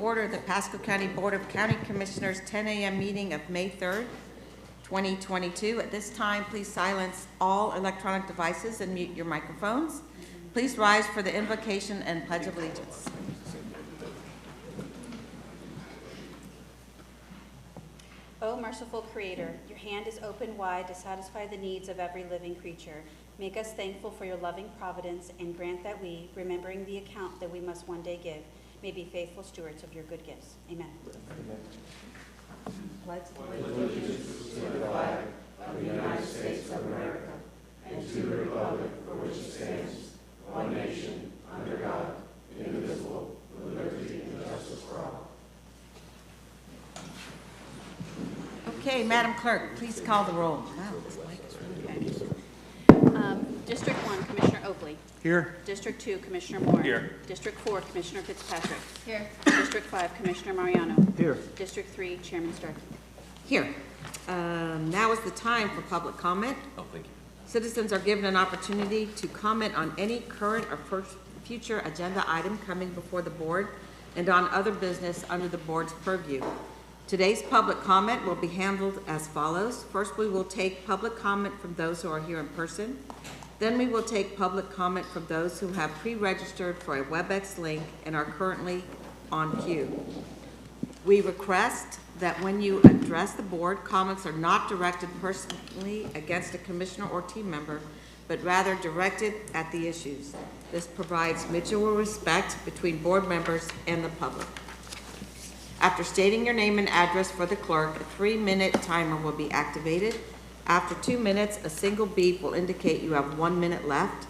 order the Pasco County Board of County Commissioners 10 a.m. meeting of May 3rd, 2022. At this time, please silence all electronic devices and mute your microphones. Please rise for the invocation and pledge of allegiance. O merciful Creator, your hand is open wide to satisfy the needs of every living creature. Make us thankful for your loving providence and grant that we, remembering the account that we must one day give, may be faithful stewards of your good gifts. Amen. Pledge allegiance to the flag of the United States of America and to the republic for which it stands, one nation, under God, indivisible, with liberty and justice for all. Okay, Madam Clerk, please call the roll. Wow, this mic is really good. District 1, Commissioner Oakley. Here. District 2, Commissioner Moore. Here. District 4, Commissioner Fitzpatrick. Here. District 5, Commissioner Mariano. Here. District 3, Chairman Starkey. Here. Now is the time for public comment. Oh, thank you. Citizens are given an opportunity to comment on any current or future agenda item coming before the board and on other business under the board's purview. Today's public comment will be handled as follows. First, we will take public comment from those who are here in person. Then we will take public comment from those who have pre-registered for a WebEx link and are currently on queue. We request that when you address the board, comments are not directed personally against a commissioner or team member, but rather directed at the issues. This provides mutual respect between board members and the public. After stating your name and address for the clerk, a 3-minute timer will be activated. After 2 minutes, a single beep will indicate you have 1 minute left.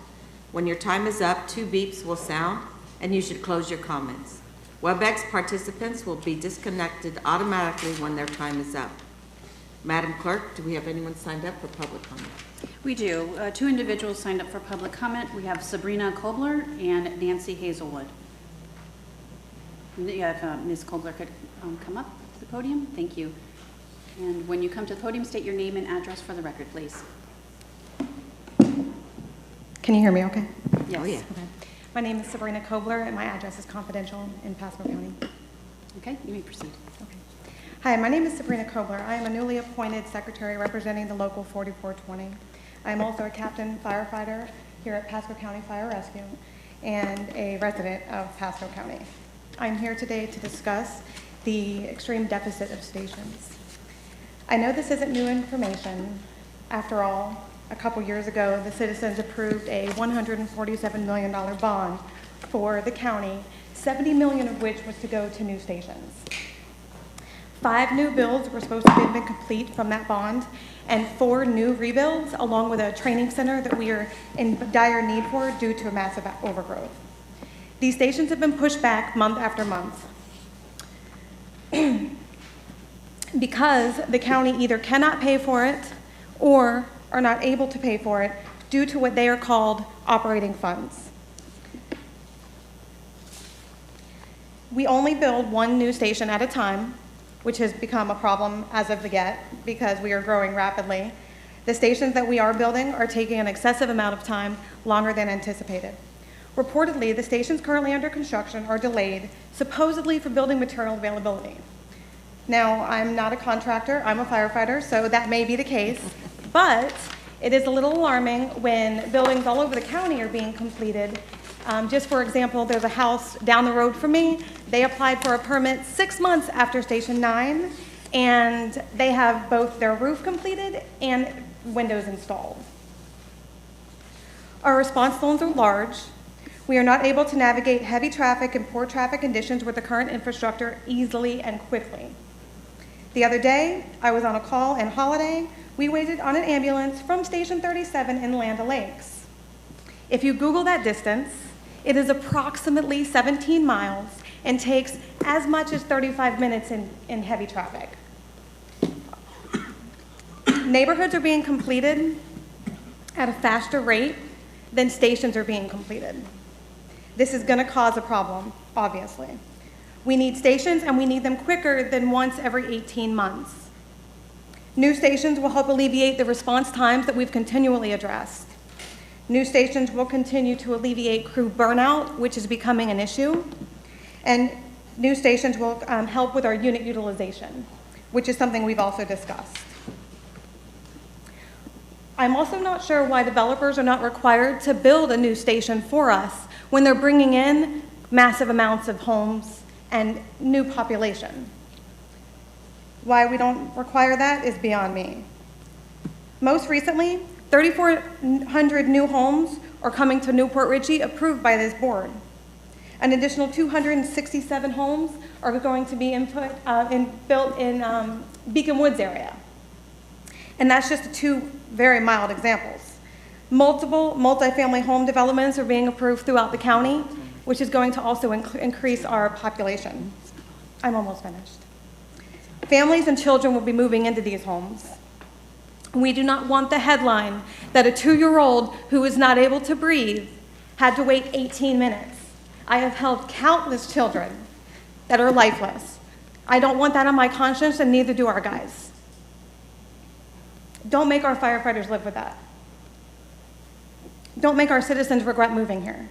When your time is up, 2 beeps will sound, and you should close your comments. WebEx participants will be disconnected automatically when their time is up. Madam Clerk, do we have anyone signed up for public comment? We do. 2 individuals signed up for public comment. We have Sabrina Kobler and Nancy Hazelwood. Yeah, if Ms. Kobler could come up to the podium. Thank you. And when you come to the podium, state your name and address for the record, please. Can you hear me okay? Yes. Oh, yeah. Okay. My name is Sabrina Kobler, and my address is confidential in Pasco County. Okay, you may proceed. Okay. Hi, my name is Sabrina Kobler. I am a newly appointed secretary representing the local 4420. I am also a captain firefighter here at Pasco County Fire Rescue and a resident of Pasco County. I'm here today to discuss the extreme deficit of stations. I know this isn't new information. After all, a couple years ago, the citizens approved a $147 million bond for the county, $70 million of which was to go to new stations. 5 new builds were supposed to have been complete from that bond, and 4 new rebuilds, along with a training center that we are in dire need for due to a massive overgrowth. These stations have been pushed back month after month because the county either cannot pay for it or are not able to pay for it due to what they are called operating funds. We only build 1 new station at a time, which has become a problem as of yet because we are growing rapidly. The stations that we are building are taking an excessive amount of time, longer than anticipated. Reportedly, the stations currently under construction are delayed, supposedly for building material availability. Now, I'm not a contractor, I'm a firefighter, so that may be the case, but it is a little alarming when buildings all over the county are being completed. Just for example, there's a house down the road from me. They applied for a permit 6 months after Station 9, and they have both their roof completed and windows installed. Our response zones are large. We are not able to navigate heavy traffic and poor traffic conditions with the current infrastructure easily and quickly. The other day, I was on a call in Holiday. We waited on an ambulance from Station 37 in Land O'Lakes. If you Google that distance, it is approximately 17 miles and takes as much as 35 minutes in heavy traffic. Neighborhoods are being completed at a faster rate than stations are being completed. This is going to cause a problem, obviously. We need stations, and we need them quicker than once every 18 months. New stations will help alleviate the response times that we've continually addressed. New stations will continue to alleviate crew burnout, which is becoming an issue. And new stations will help with our unit utilization, which is something we've also discussed. I'm also not sure why developers are not required to build a new station for us when they're bringing in massive amounts of homes and new population. Why we don't require that is beyond me. Most recently, 3,400 new homes are coming to Newport Richey approved by this board. An additional 267 homes are going to be built in Beacon Woods area. And that's just two very mild examples. Multiple multifamily home developments are being approved throughout the county, which is going to also increase our population. I'm almost finished. Families and children will be moving into these homes. We do not want the headline that a 2-year-old who is not able to breathe had to wait 18 minutes. I have held countless children that are lifeless. I don't want that on my conscience, and neither do our guys. Don't make our firefighters live with that. Don't make our citizens regret moving here.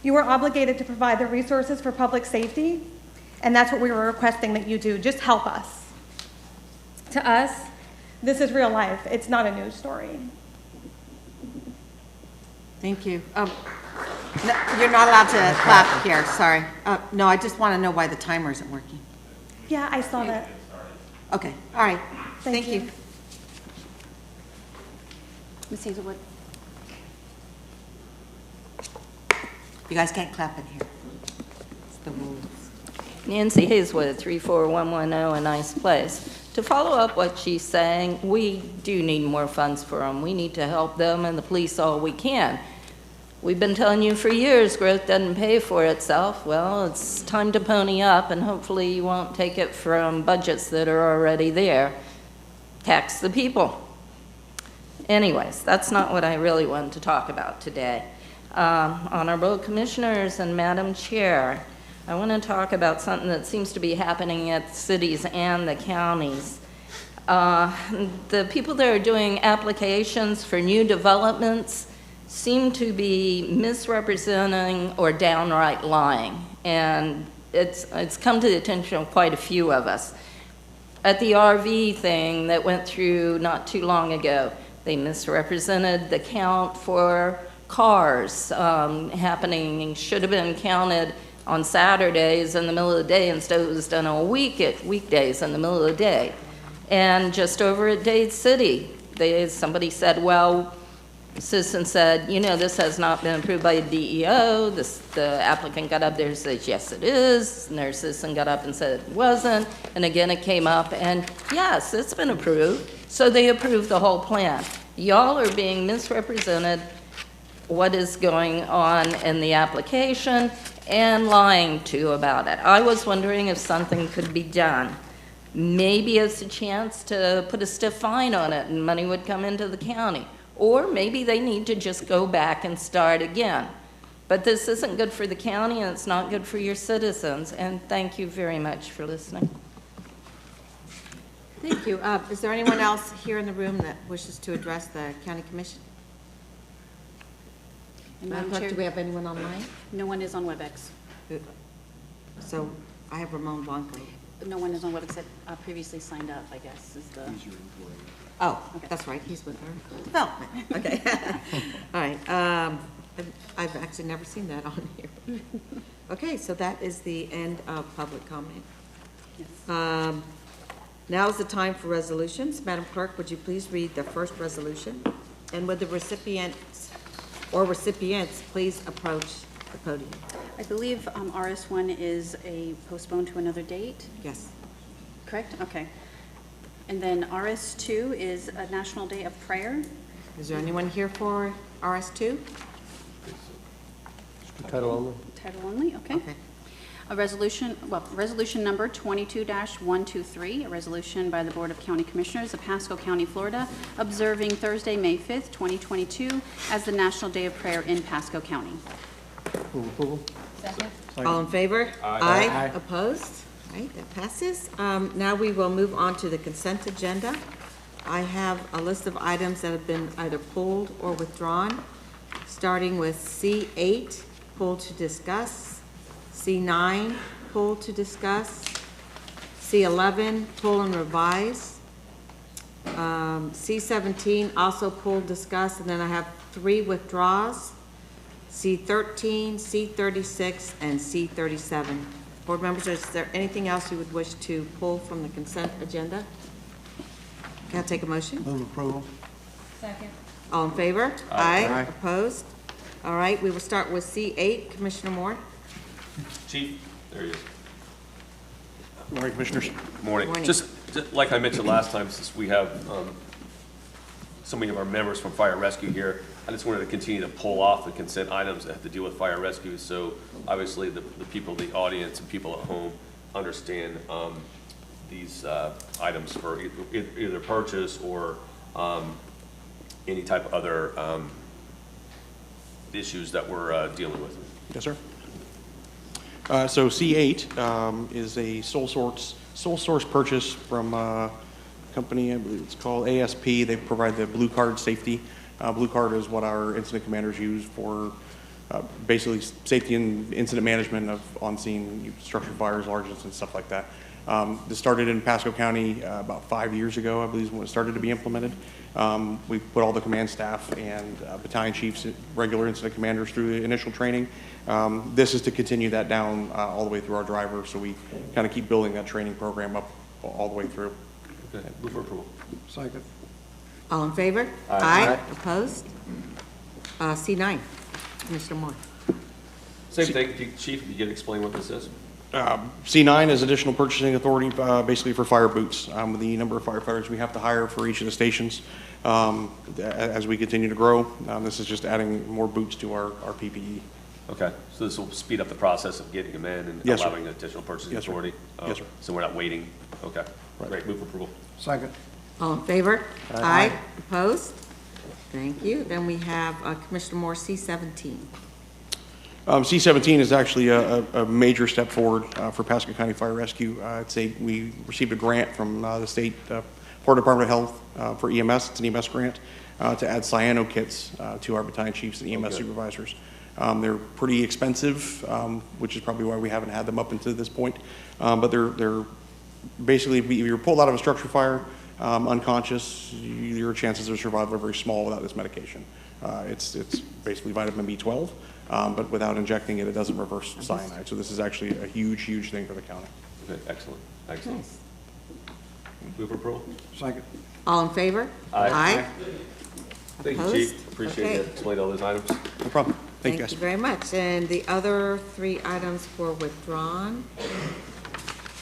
You are obligated to provide the resources for public safety, and that's what we were requesting that you do. Just help us. To us, this is real life. It's not a news story. Thank you. No, you're not allowed to clap here, sorry. No, I just want to know why the timer isn't working. Yeah, I saw that. Okay, all right. Thank you. Ms. Hazelwood? You guys can't clap in here. It's the rules. Nancy Hazelwood, 34110, a nice place. To follow up what she's saying, we do need more funds for them. We need to help them and the police all we can. We've been telling you for years growth doesn't pay for itself. Well, it's time to pony up, and hopefully you won't take it from budgets that are already there. Tax the people. Anyways, that's not what I really wanted to talk about today. Honorable Commissioners and Madam Chair, I want to talk about something that seems to be happening at cities and the counties. The people that are doing applications for new developments seem to be misrepresenting or downright lying, and it's come to the attention of quite a few of us. At the RV thing that went through not too long ago, they misrepresented the count for cars happening, should have been counted on Saturdays in the middle of the day, instead it was done on weekdays in the middle of the day. And just over at Dade City, somebody said, well, the citizen said, you know, this has not been approved by the DEO. The applicant got up there and said, yes, it is. And their citizen got up and said it wasn't. And again, it came up, and yes, it's been approved. So they approved the whole plan. Y'all are being misrepresented what is going on in the application and lying to about it. I was wondering if something could be done. Maybe it's a chance to put a stiff fine on it and money would come into the county. Or maybe they need to just go back and start again. But this isn't good for the county, and it's not good for your citizens. And thank you very much for listening. Thank you. Is there anyone else here in the room that wishes to address the county commission? Madam Clerk, do we have anyone online? No one is on WebEx. So I have Ramon Blanco. No one is on WebEx that previously signed up, I guess, is the... Oh, Okay. that's right, he's with her development. Okay. All right. I've actually never seen that on here. Okay, so that is the end of public comment. Yes. Now is the time for resolutions. Madam Clerk, would you please read the first resolution? And would the recipients please approach the podium? I believe RS1 is postponed to another date, Yes. correct? Okay. And then RS2 is a National Day of Prayer. Is there anyone here for RS2? Title only. Title only, okay. Okay. Resolution number 22-123, a resolution by the Board of County Commissioners of Pasco County, Florida, observing Thursday, May 5th, 2022, as the National Day of Prayer in Pasco County. Move approval. Second. All in favor? Aye. Aye. Opposed? All right, that passes. Now we will move on to the consent agenda. I have a list of items that have been either pulled or withdrawn, starting with C8, pulled to discuss, C9, pull to discuss. C11, pull and revise. C17, also pull, discuss, and then I have 3 withdraws. C13, C36, and C37. Board members, is there anything else you would wish to pull from the consent agenda? Can I take a motion? Move approval. Second. All in favor? Aye. Opposed? All right, we will start with C8. Commissioner Moore? Chief, there he is. Morning, Commissioners. Morning. Morning. Just like I mentioned last time, since we have so many of our members from Fire Rescue here, I just wanted to continue to pull off the consent items that have to deal with fire rescue. So obviously the people in the audience and people at home understand these items for either purchase or any type of other issues that we're dealing with. Yes, sir. So C8 is a sole source purchase from a company, I believe it's called ASP. They provide the Blue Card safety. Blue Card is what our incident commanders use for basically safety and incident management of on-scene structured fires, large incidents, stuff like that. This started in Pasco County about 5 years ago, I believe, is when it started to be implemented. We put all the command staff and battalion chiefs, regular incident commanders through the initial training. This is to continue that down all the way through our drivers, so we kind of keep building that training program up all the way through. Okay, move for approval. Second. All in favor? Aye. Opposed? C9. Commissioner Moore? Same thing, Chief, if you could explain what this is. C9 is additional purchasing authority basically for fire boots. The number of firefighters we have to hire for each of the stations as we continue to grow. This is just adding more boots to our PPE. Okay, so this will speed up the process of getting them in and Yes, sir. allowing additional purchasing Yes, sir. authority? Yes, sir. So we're not waiting? Okay, Right. great, move for approval. Second. All in favor? Aye. Opposed? Thank you. Then we have Commissioner Moore, C17. C17 is actually a major step forward for Pasco County Fire Rescue. We received a grant from the state Florida Department of Health for EMS. It's an EMS grant to add cyano kits to our battalion chiefs and EMS supervisors. They're pretty expensive, which is probably why we haven't had them up until this point. But they're basically, if you're pulled out of a structure fire unconscious, your chances of survival are very small without this medication. It's basically vitamin B12. But without injecting it, it doesn't reverse cyanide. So this is actually a huge, huge thing for the county. Okay, excellent, excellent. Nice. Move for approval. Second. All in favor? Aye. Thank you, Opposed? Chief, appreciate Okay. it, explain all those items. No problem. Thank you, guys. Thank you very much. And the other 3 items were withdrawn.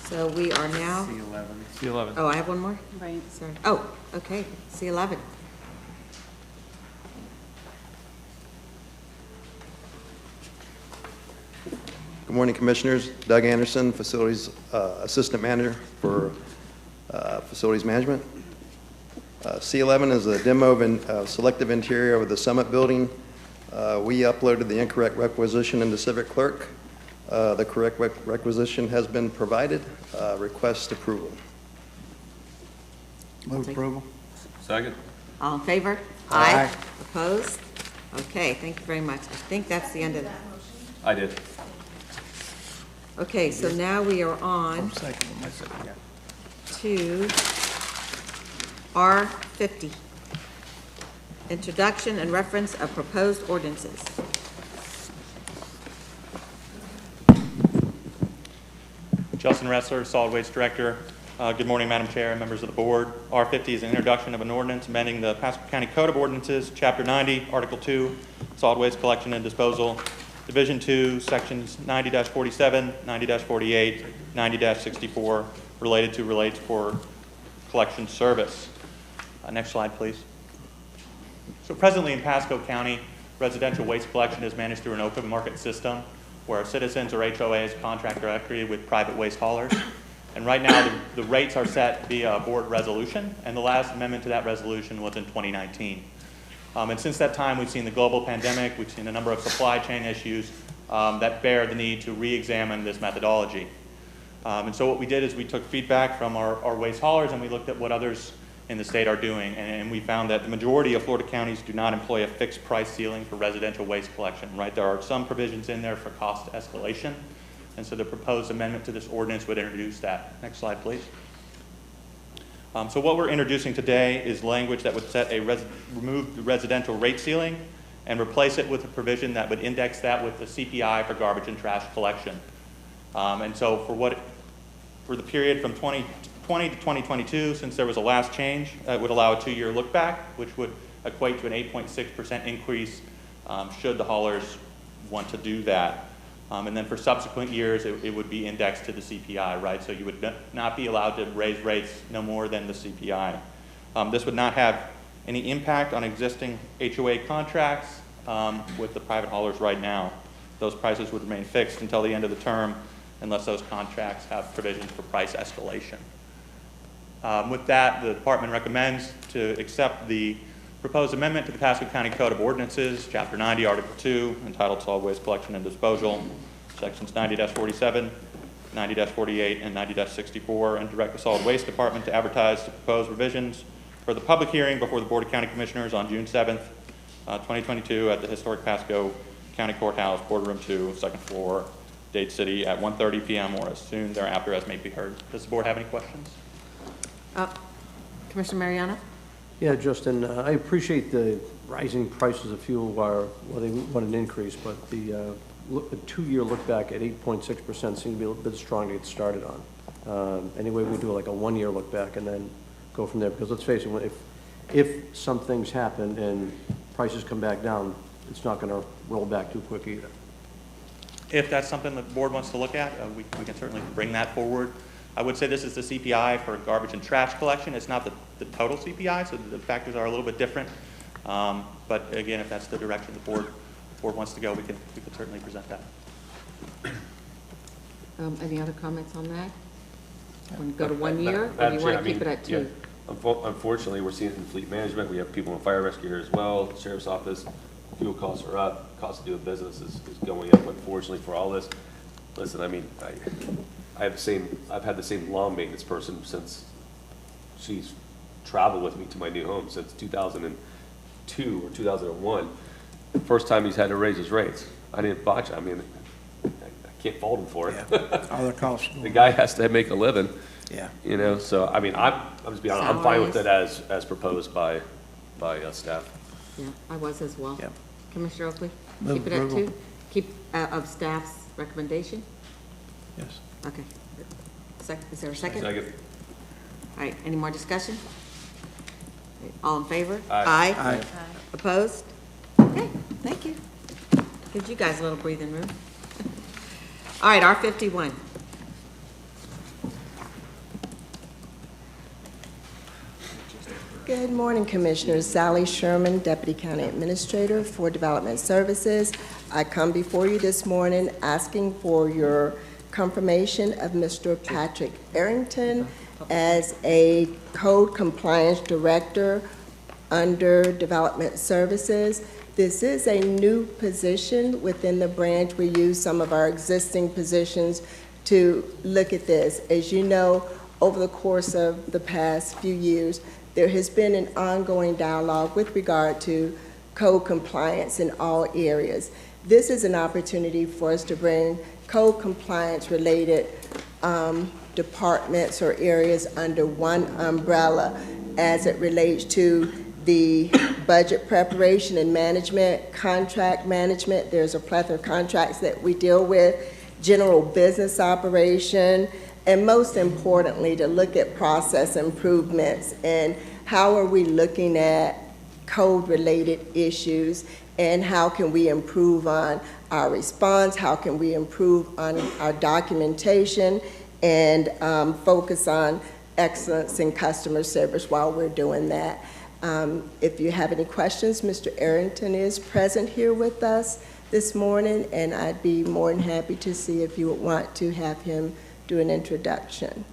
So we are now, C11. oh, I have one more? Right. Sorry. Oh, okay, C11. Good morning, Commissioners. Doug Anderson, Facilities Assistant Manager for Facilities Management. C11 is a demo of selective interior of the Summit Building. We uploaded the incorrect requisition into Civic Clerk. The correct requisition has been provided. Request approval. Move approval. Second? All in favor? Aye. Opposed? Okay, thank you very much. I think that's the end of that. I did. Okay, so now we are on Second, my second, yeah. to R50. Introduction and reference of proposed ordinances. Justin Ressler, Solid Waste Director. Good morning, Madam Chair and members of the board. R50 is an introduction of an ordinance amending the Pasco County Code of Ordinances, Chapter 90, Article 2, Solid Waste Collection and Disposal, Division 2, Sections 90-47, 90-48, 90-64, related for collection service. Next slide, please. So presently in Pasco County, residential waste collection is managed through an open market system where citizens or HOAs contract directly with private waste haulers. And right now, the rates are set via a board resolution, and the last amendment to that resolution was in 2019. And since that time, we've seen the global pandemic, we've seen a number of supply chain issues that bear the need to re-examine this methodology. And so what we did is we took feedback from our waste haulers, and we looked at what others in the state are doing, and we found that the majority of Florida counties do not employ a fixed price ceiling for residential waste collection, right? There are some provisions in there for cost escalation, And so the proposed amendment to this ordinance would introduce that. Next slide, please. So what we're introducing today is language that would remove the residential rate ceiling and replace it with a provision that would index that with the CPI for garbage and trash collection. And so for the period from 2020 to 2022, since there was a last change, it would allow a 2-year look back, which would equate to an 8.6% increase should the haulers want to do that. And then for subsequent years, it would be indexed to the CPI, right? So you would not be allowed to raise rates no more than the CPI. This would not have any impact on existing HOA contracts with the private haulers right now. Those prices would remain fixed until the end of the term unless those contracts have provisions for price escalation. With that, the department recommends to accept the proposed amendment to the Pasco County Code of Ordinances, Chapter 90, Article 2, entitled Solid Waste Collection and Disposal, Sections 90-47, 90-48, and 90-64, and direct the Solid Waste Department to advertise the proposed revisions for the public hearing before the Board of County Commissioners on June 7th, 2022 at the historic Pasco County Courthouse, Boardroom 2, second floor, Dade City, at 1:30 p.m. or as soon thereafter as may be heard. Does the board have any questions? Commissioner Mariano? Yeah, Justin, I appreciate the rising prices of fuel well, they want an increase, but the 2-year look back at 8.6% seems to be a little bit strong to get started on. Anyway, we do like a 1-year look back and then go from there, because let's face it, if some things happen and prices come back down, it's not going to roll back too quick either. If that's something the board wants to look at, we can certainly bring that forward. I would say this is the CPI for garbage and trash collection. It's not the total CPI, so the factors are a little bit different. But again, if that's the direction the board wants to go, we can certainly present that. Any other comments on that? Want to go to 1 year, or do you want to keep it at 2? Yeah. Unfortunately, we're seeing it in fleet management. We have people in fire rescue here as well. The sheriff's office, fuel costs are up. Cost of doing business is going up, unfortunately, for all this. Listen, I mean, I've had the same lawn maintenance person since she's traveled with me to my new home since 2002 or 2001. The first time he's had to raise his rates. I didn't botch it. I mean, I can't fault him for it. Other costs. The guy has to make a living. Yeah. You know, so I mean, I'm just being honest, I'm fine with it as proposed by staff. Yeah, I was as well. Yeah. Commissioner Oakley? Move Keep it at approval. 2? Keep, of staff's recommendation? Yes. Okay. Is there a second? Second. All right, any more discussion? All in favor? Aye. Aye. Opposed? Okay, thank you. Gives you guys a little breathing room. All right, R51. Good morning, Commissioners. Sally Sherman, Deputy County Administrator for Development Services. I come before you this morning asking for your confirmation of Mr. Patrick Arrington as a Code Compliance Director under Development Services. This is a new position within the branch. We use some of our existing positions to look at this. As you know, over the course of the past few years, there has been an ongoing dialogue with regard to code compliance in all areas. This is an opportunity for us to bring code compliance related departments or areas under one umbrella as it relates to the budget preparation and management, contract management. There's a plethora of contracts that we deal with, general business operation, and most importantly, to look at process improvements and how are we looking at code-related issues and how can we improve on our response, how can we improve on our documentation and focus on excellence in customer service while we're doing that. If you have any questions, Mr. Arrington is present here with us this morning, and I'd be more than happy to see if you would want to have him do an introduction.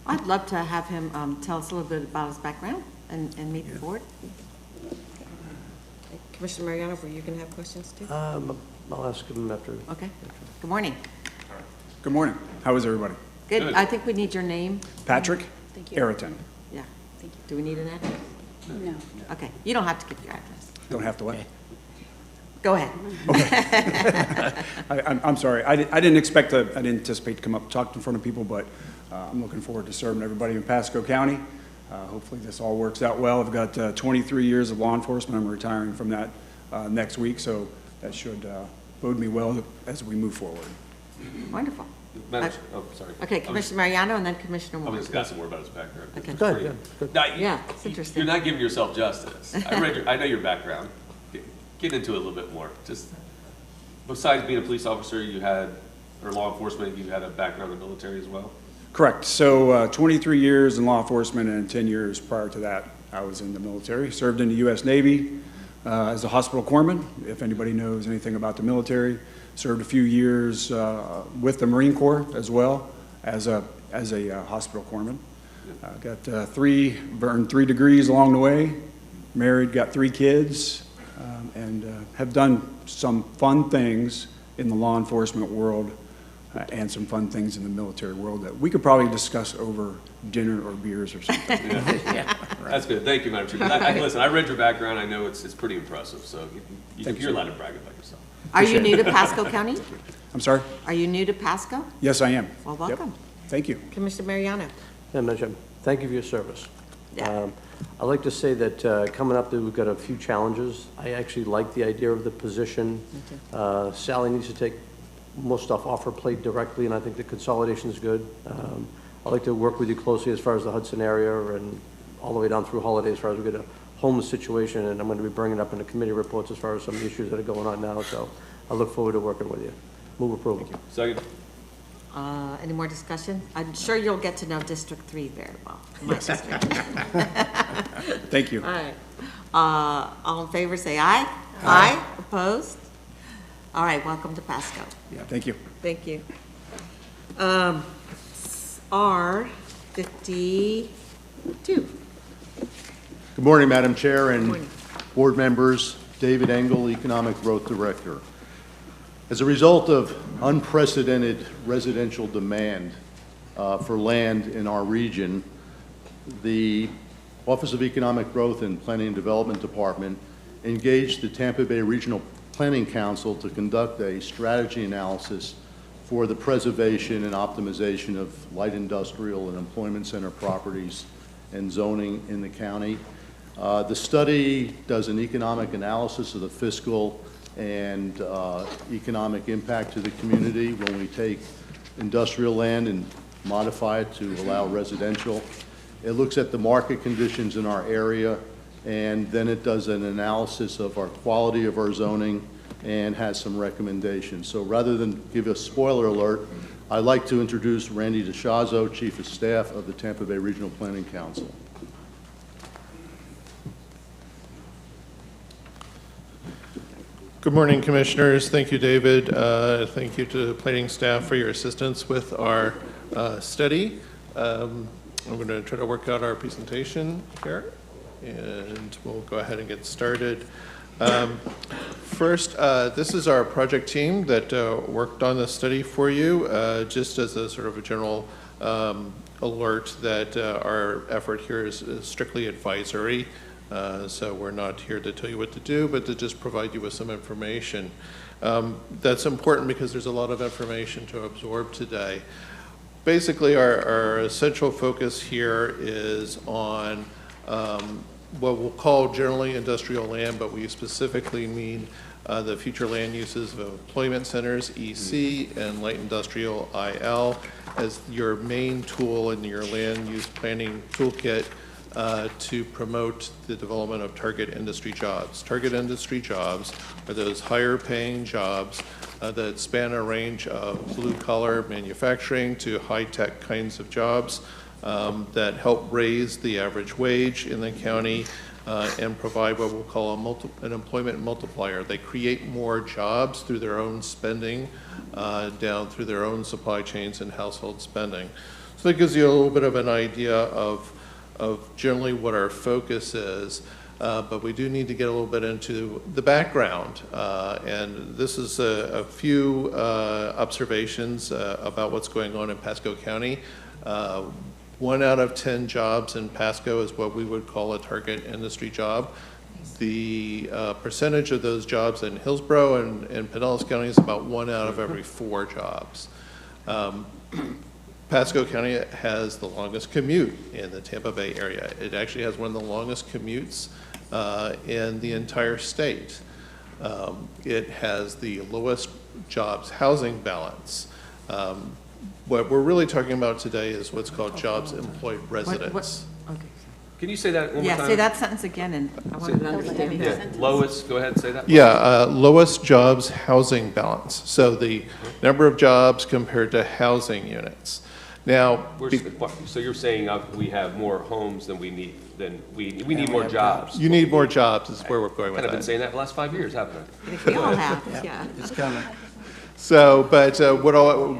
I'd love to have him tell us a little bit about his background and meet the board. Commissioner Mariano, were you going to have questions too? I'll ask him after. Okay. Good morning. Good morning. How is everybody? Good. Good. I think we need your name. Patrick Thank you. Arrington. Yeah. Thank you. Do we need an address? No. Okay. You don't have to give your address. Don't have to wait. Go ahead. I'm sorry. I didn't anticipate to come up and talk in front of people, but I'm looking forward to serving everybody in Pasco County. Hopefully this all works out well. I've got 23 years of law enforcement. I'm retiring from that next week, so that should bode me well as we move forward. Wonderful. Oh, sorry. Okay, Commissioner Mariano and then Commissioner I'm Moore. just asking more about his background. Okay. Go ahead, good. No, Yeah, it's interesting. You're not giving yourself justice. I know your background. Get into it a little bit more. Just besides being a police officer, or law enforcement, you had a background in the military as well? Correct. So 23 years in law enforcement, and 10 years prior to that, I was in the military. Served in the U.S. Navy as a hospital corpsman, if anybody knows anything about the military. Served a few years with the Marine Corps as well as a hospital corpsman. Got earned 3 degrees along the way. Married, got 3 kids, and have done some fun things in the law enforcement world and some fun things in the military world that we could probably discuss over dinner or beers or something. Yeah. That's good. Thank you, Madam Chief. Listen, I read your background. I know it's pretty impressive, so you're allowed to brag about yourself. Are you new to Pasco County? I'm sorry? Are you new to Pasco? Yes, I am. Well, Yep. welcome. Thank you. Commissioner Mariano. Yeah, Madam Chair, thank you for your service. Yeah. I'd like to say that coming up, we've got a few challenges. I actually like the idea of the position. Sally needs to take most stuff off her plate directly, and I think the consolidation is good. I'd like to work with you closely as far as the Hudson area and all the way down through holidays as far as we get a homeless situation, and I'm going to be bringing up in the committee reports as far as some of the issues that are going on now. So I look forward to working with you. Move approval. Second. Any more discussion? I'm sure you'll get to know District 3 very well. My district. Thank you. All right. All in favor, say aye. Aye. Opposed? All right, welcome to Pasco. Yeah, thank you. Thank you. R52. Good morning, Madam Chair and morning. board members. David Engel, Economic Growth Director. As a result of unprecedented residential demand for land in our region, the Office of Economic Growth and Planning and Development Department engaged the Tampa Bay Regional Planning Council to conduct a strategy analysis for the preservation and optimization of light industrial and employment center properties and zoning in the county. The study does an economic analysis of the fiscal and economic impact to the community when we take industrial land and modify it to allow residential. It looks at the market conditions in our area, and then it does an analysis of our quality of our zoning and has some recommendations. So rather than give a spoiler alert, I'd like to introduce Randy DeShazo, Chief of Staff of the Tampa Bay Regional Planning Council. Good morning, Commissioners. Thank you, David. Thank you to the planning staff for your assistance with our study. I'm going to try to work out our presentation here, and we'll go ahead and get started. First, this is our project team that worked on the study for you, just as a sort of a general alert that our effort here is strictly advisory. So we're not here to tell you what to do, but to just provide you with some information. That's important because there's a lot of information to absorb today. Basically, our essential focus here is on what we'll call generally industrial land, but we specifically mean the future land uses of employment centers, EC, and light industrial, IL, as your main tool in your land use planning toolkit to promote the development of target industry jobs. Target industry jobs are those higher paying jobs that span a range of blue collar manufacturing to high tech kinds of jobs that help raise the average wage in the county and provide what we'll call an employment multiplier. They create more jobs through their own spending down through their own supply chains and household spending. So that gives you a little bit of an idea of generally what our focus is, but we do need to get a little bit into the background. And this is a few observations about what's going on in Pasco County. 1 out of 10 jobs in Pasco is what we would call a target industry job. The percentage of those jobs in Hillsborough and Pinellas County is about 1 out of every 4 jobs. Pasco County has the longest commute in the Tampa Bay area. It actually has one of the longest commutes in the entire state. It has the lowest jobs housing balance. What we're really talking about today is what's called jobs employed residents. Okay. Can you say that one more time? Yeah, say that sentence again, and I wanted to understand Yeah, that. Lois, go ahead and say that. Yeah, lowest jobs housing balance. So the number of jobs compared to housing units. Now, So you're saying we have more homes than we need, we need more jobs. you need more jobs is where we're going with Kind of been that. saying that the last 5 years, haven't I? We all have, yeah. It's coming. So, but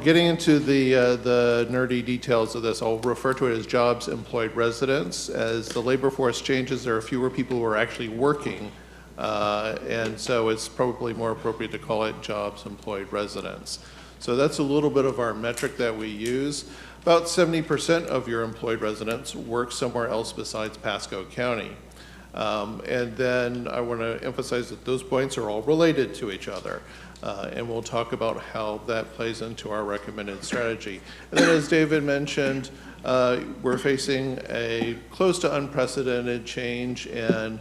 getting into the nerdy details of this, I'll refer to it as jobs employed residents. As the labor force changes, there are fewer people who are actually working, and so it's probably more appropriate to call it jobs employed residents. So that's a little bit of our metric that we use. About 70% of your employed residents work somewhere else besides Pasco County. And then I want to emphasize that those points are all related to each other. And we'll talk about how that plays into our recommended strategy. And then as David mentioned, we're facing a close to unprecedented change in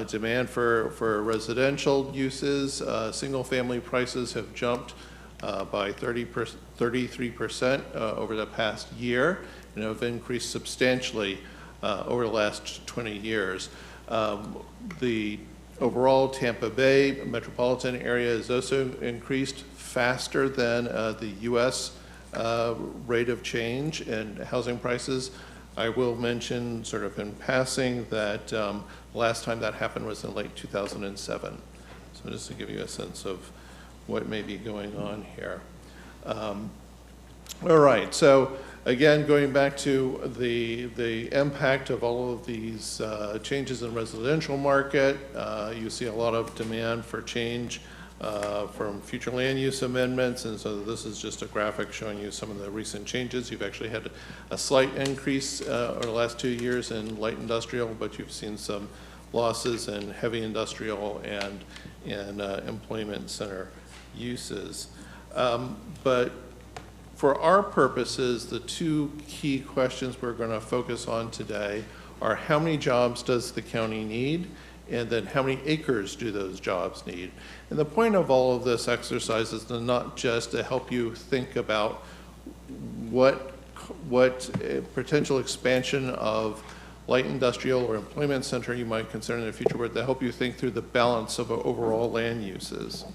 demand for residential uses. Single-family prices have jumped by 33% over the past year and have increased substantially over the last 20 years. The overall Tampa Bay metropolitan area has also increased faster than the U.S. Rate of change in housing prices. I will mention sort of in passing that last time that happened was in late 2007. So just to give you a sense of what may be going on here. All right, so again, going back to the impact of all of these changes in residential market, you see a lot of demand for change from future land use amendments, and so this is just a graphic showing you some of the recent changes. You've actually had a slight increase over the last 2 years in light industrial, but you've seen some losses in heavy industrial and in employment center uses. But for our purposes, the 2 key questions we're going to focus on today are how many jobs does the county need, and then how many acres do those jobs need? And the point of all of this exercise is not just to help you think about what potential expansion of light industrial or employment center you might consider in the future, but to help you think through the balance of overall land uses.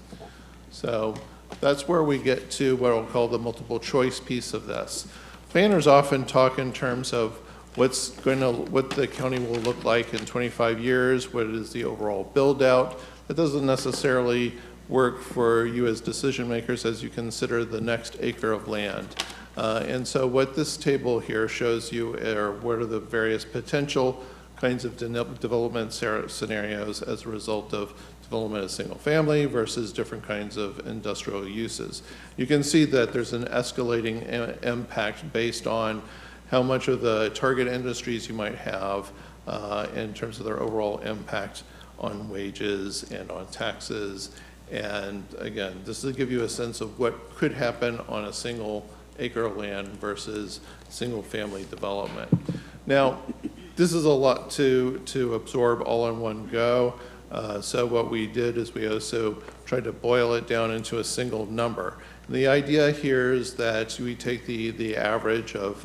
So that's where we get to what I'll call the multiple choice piece of this. Planners often talk in terms of what the county will look like in 25 years, what is the overall build out. That doesn't necessarily work for you as decision makers as you consider the next acre of land. And so what this table here shows you are what are the various potential kinds of development scenarios as a result of development of single family versus different kinds of industrial uses. You can see that there's an escalating impact based on how much of the target industries you might have in terms of their overall impact on wages and on taxes. And again, this will give you a sense of what could happen on a single acre of land versus single family development. Now, this is a lot to absorb all in one go. So what we did is we also tried to boil it down into a single number. And the idea here is that we take the average of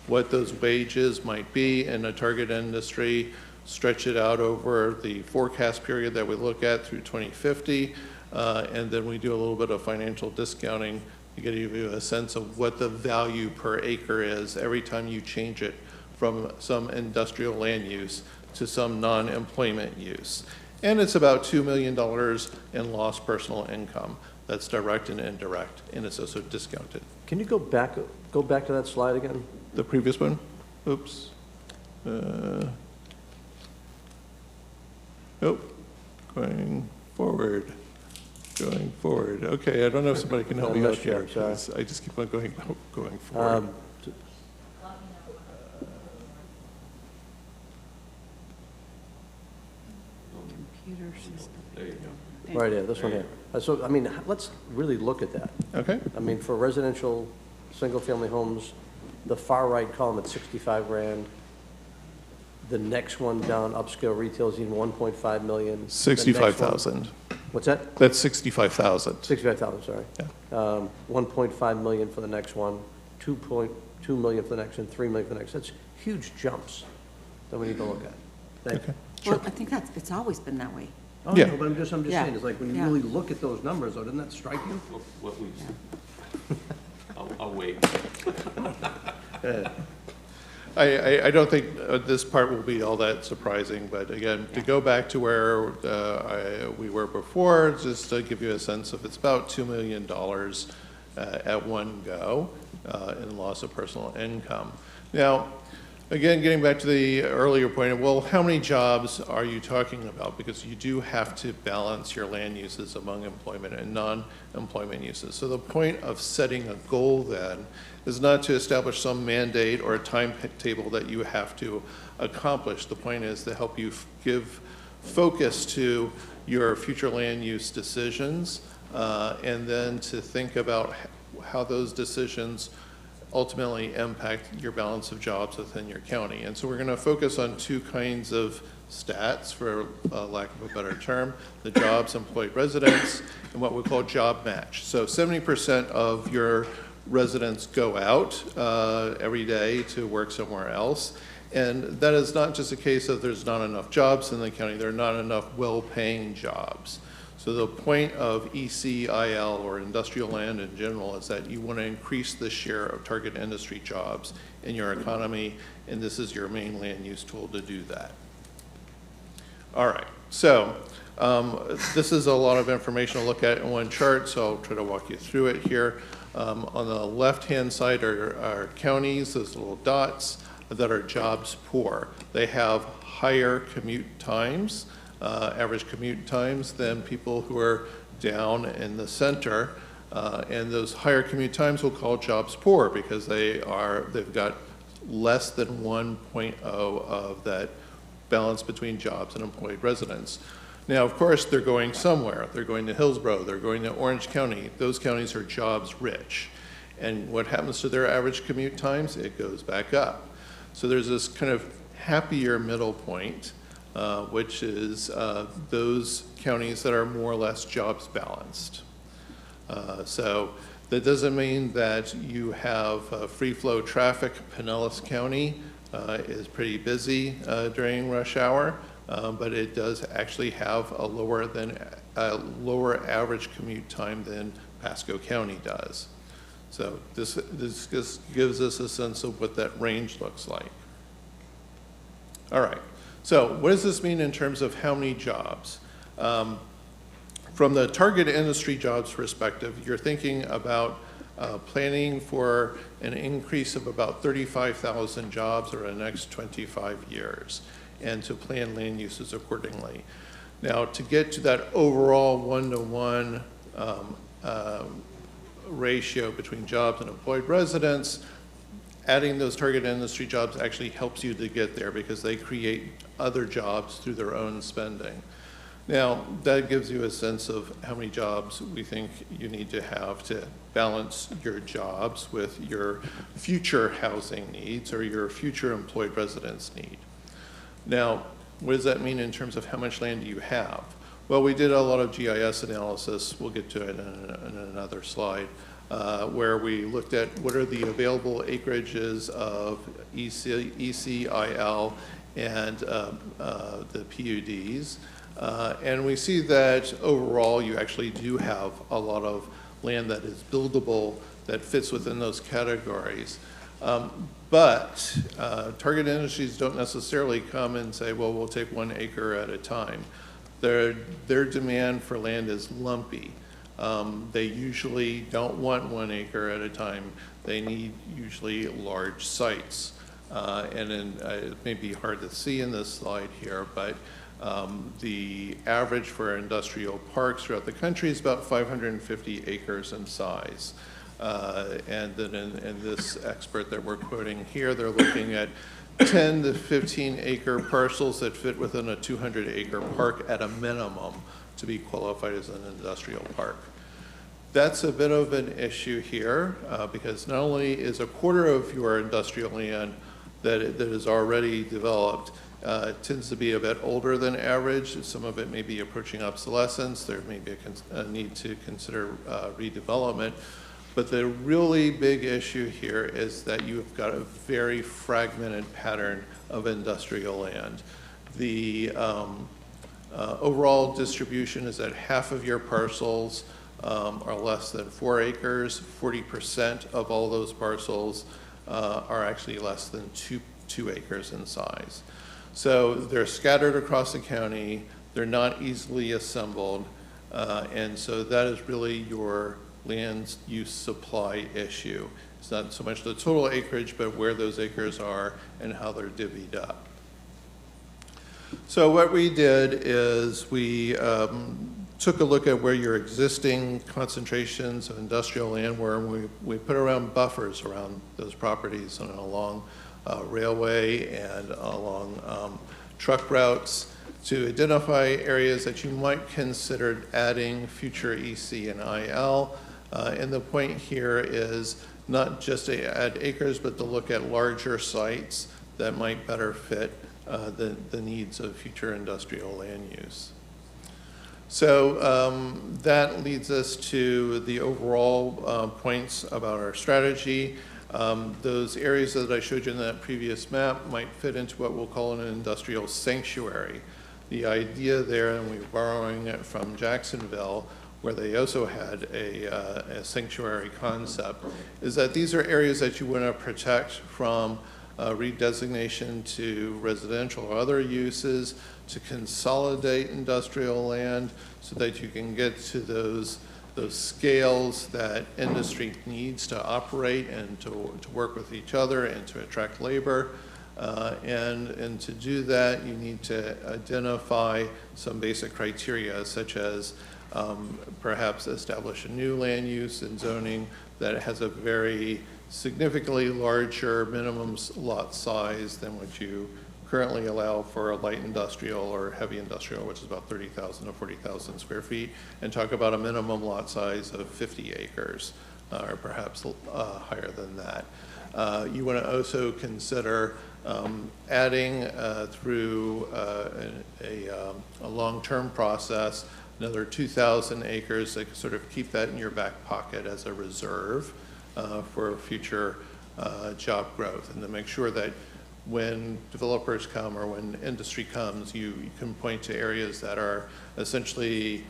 what those wages might be in a target industry, stretch it out over the forecast period that we look at through 2050, and then we do a little bit of financial discounting to give you a sense of what the value per acre is every time you change it from some industrial land use to some non-employment use. And it's about $2 million in lost personal income. That's direct and indirect, and it's also discounted. Can you go back to that slide again? The previous one? Oops. Nope. Going forward. Okay, I don't know if somebody can help me out here. I just keep on going forward. There you go. Right here, this one here. So, I mean, let's really look at that. Okay. I mean, for residential, single-family homes, the far right column at 65 grand. The next one down, upscale retail is even 1.5 million. The next one- 65,000. What's that? That's 65,000. 65,000, sorry. 1.5 million for the next one, 2.2 million for the next one, 3 million for the next. That's huge jumps that we need to look at. Thank you. Well, I think it's always been that way. Oh, Yeah. no, but I'm just Yeah. saying, it's like, when you Yeah. really look at those numbers, though, doesn't that strike you? What we, I'll wait. I don't think this part will be all that surprising, but again, to go back to where we were before, just to give you a sense of, it's about $2 million at one go in loss of personal income. Now, again, getting back to the earlier point, well, how many jobs are you talking about? Because you do have to balance your land uses among employment and non-employment uses. So the point of setting a goal then is not to establish some mandate or a timetable that you have to accomplish. The point is to help you give focus to your future land use decisions, and then to think about how those decisions ultimately impact your balance of jobs within your county. And so we're going to focus on two kinds of stats, for lack of a better term: the jobs, employed residents, and what we call job match. So 70% of your residents go out every day to work somewhere else. And that is not just a case of there's not enough jobs in the county, there are not enough well-paying jobs. So the point of ECIL, or industrial land in general, is that you want to increase the share of target industry jobs in your economy, and this is your main land use tool to do that. All right, so this is a lot of information to look at in one chart, so I'll try to walk you through it here. On the left-hand side are counties, those little dots, that are jobs poor. They have higher commute times, average commute times, than people who are down in the center. And those higher commute times we'll call jobs poor, because they've got less than 1.0 of that balance between jobs and employed residents. Now, of course, they're going somewhere. They're going to Hillsborough, they're going to Orange County. Those counties are jobs rich. And what happens to their average commute times? It goes back up. So there's this kind of happier middle point, which is those counties that are more or less jobs balanced. So that doesn't mean that you have free flow traffic. Pinellas County is pretty busy during rush hour. But it does actually have a lower average commute time than Pasco County does. So this just gives us a sense of what that range looks like. All right, so what does this mean in terms of how many jobs? From the target industry jobs perspective, you're thinking about planning for an increase of about 35,000 jobs over the next 25 years. And to plan land uses accordingly. Now, to get to that overall 1-to-1 ratio between jobs and employed residents, adding those target industry jobs actually helps you to get there, because they create other jobs through their own spending. Now, that gives you a sense of how many jobs we think you need to have to balance your jobs with your future housing needs or your future employed residents need. Now, what does that mean in terms of how much land do you have? Well, we did a lot of GIS analysis, we'll get to it in another slide, where we looked at what are the available acreages of ECIL and the PUDs. And we see that overall you actually do have a lot of land that is buildable that fits within those categories. But target industries don't necessarily come and say, well, we'll take 1 acre at a time. Their demand for land is lumpy. They usually don't want 1 acre at a time. They need usually large sites. And then it may be hard to see in this slide here, but the average for industrial parks throughout the country is about 550 acres in size. And then in this expert that we're quoting here, they're looking at 10 to 15 acre parcels that fit within a 200 acre park at a minimum to be qualified as an industrial park. That's a bit of an issue here because not only is a quarter of your industrial land that is already developed tends to be a bit older than average. Some of it may be approaching obsolescence. There may be a need to consider redevelopment. But the really big issue here is that you've got a very fragmented pattern of industrial land. The overall distribution is that half of your parcels are less than 4 acres. 40% of all those parcels are actually less than 2 acres in size. So they're scattered across the county. They're not easily assembled. And so that is really your land use supply issue. It's not so much the total acreage, but where those acres are and how they're divvied up. So what we did is we took a look at where your existing concentrations of industrial land were, and we put around buffers around those properties and along railway and along truck routes to identify areas that you might consider adding future EC and IL. And the point here is not just to add acres, but to look at larger sites that might better fit the needs of future industrial land use. So that leads us to the overall points about our strategy. Those areas that I showed you in that previous map might fit into what we'll call an industrial sanctuary. The idea there, and we're borrowing it from Jacksonville, where they also had a sanctuary concept, is that these are areas that you want to protect from redesignation to residential or other uses, to consolidate industrial land so that you can get to those scales that industry needs to operate and to work with each other and to attract labor. And to do that, you need to identify some basic criteria, such as perhaps establish a new land use and zoning that has a very significantly larger minimum lot size than what you currently allow for a light industrial or heavy industrial, which is about 30,000 to 40,000 square feet, and talk about a minimum lot size of 50 acres, or perhaps higher than that. You want to also consider adding through a long-term process another 2,000 acres that sort of keep that in your back pocket as a reserve for future job growth, and to make sure that when developers come or when industry comes, you can point to areas that are essentially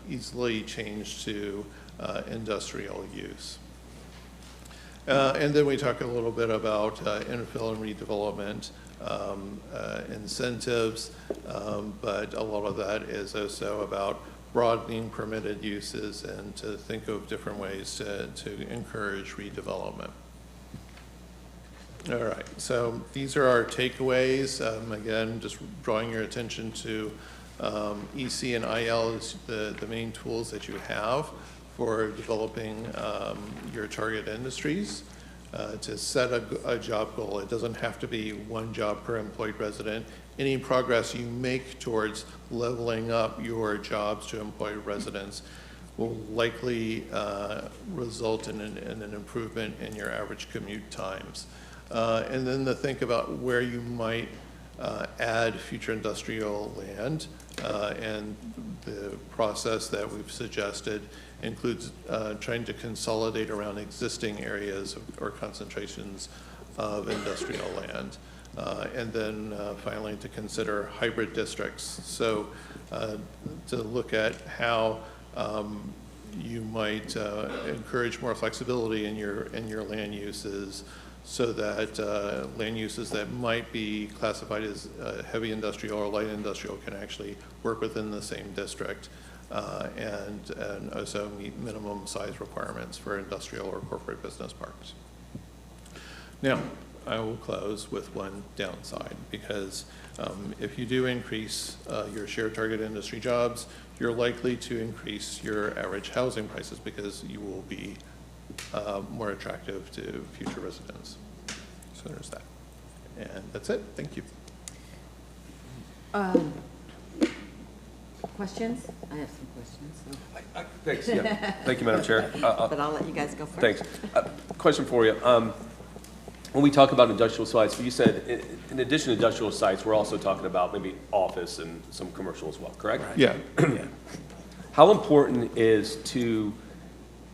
easily changed to industrial use. And then we talk a little bit about infill and redevelopment incentives, but a lot of that is also about broadening permitted uses and to think of different ways to encourage redevelopment. All right, so these are our takeaways. Again, just drawing your attention to EC and IL is the main tools that you have for developing your target industries. To set a job goal, it doesn't have to be one job per employed resident. Any progress you make towards leveling up your jobs to employed residents will likely result in an improvement in your average commute times. And then to think about where you might add future industrial land, and the process that we've suggested includes trying to consolidate around existing areas or concentrations of industrial land. And then finally to consider hybrid districts. So to look at how you might encourage more flexibility in your land uses, so that land uses that might be classified as heavy industrial or light industrial can actually work within the same district, and also meet minimum size requirements for industrial or corporate business parks. Now, I will close with one downside, because if you do increase your shared target industry jobs, you're likely to increase your average housing prices because you will be more attractive to future residents. So there's that. And that's it. Thank you. Questions? I have some questions, so. Thanks, yeah. Thank you, Madam Chair. But I'll let you guys go first. Thanks. Question for you. When we talk about industrial sites, you said in addition to industrial sites, we're also talking about maybe office and some commercial as well, correct? Yeah. How important is to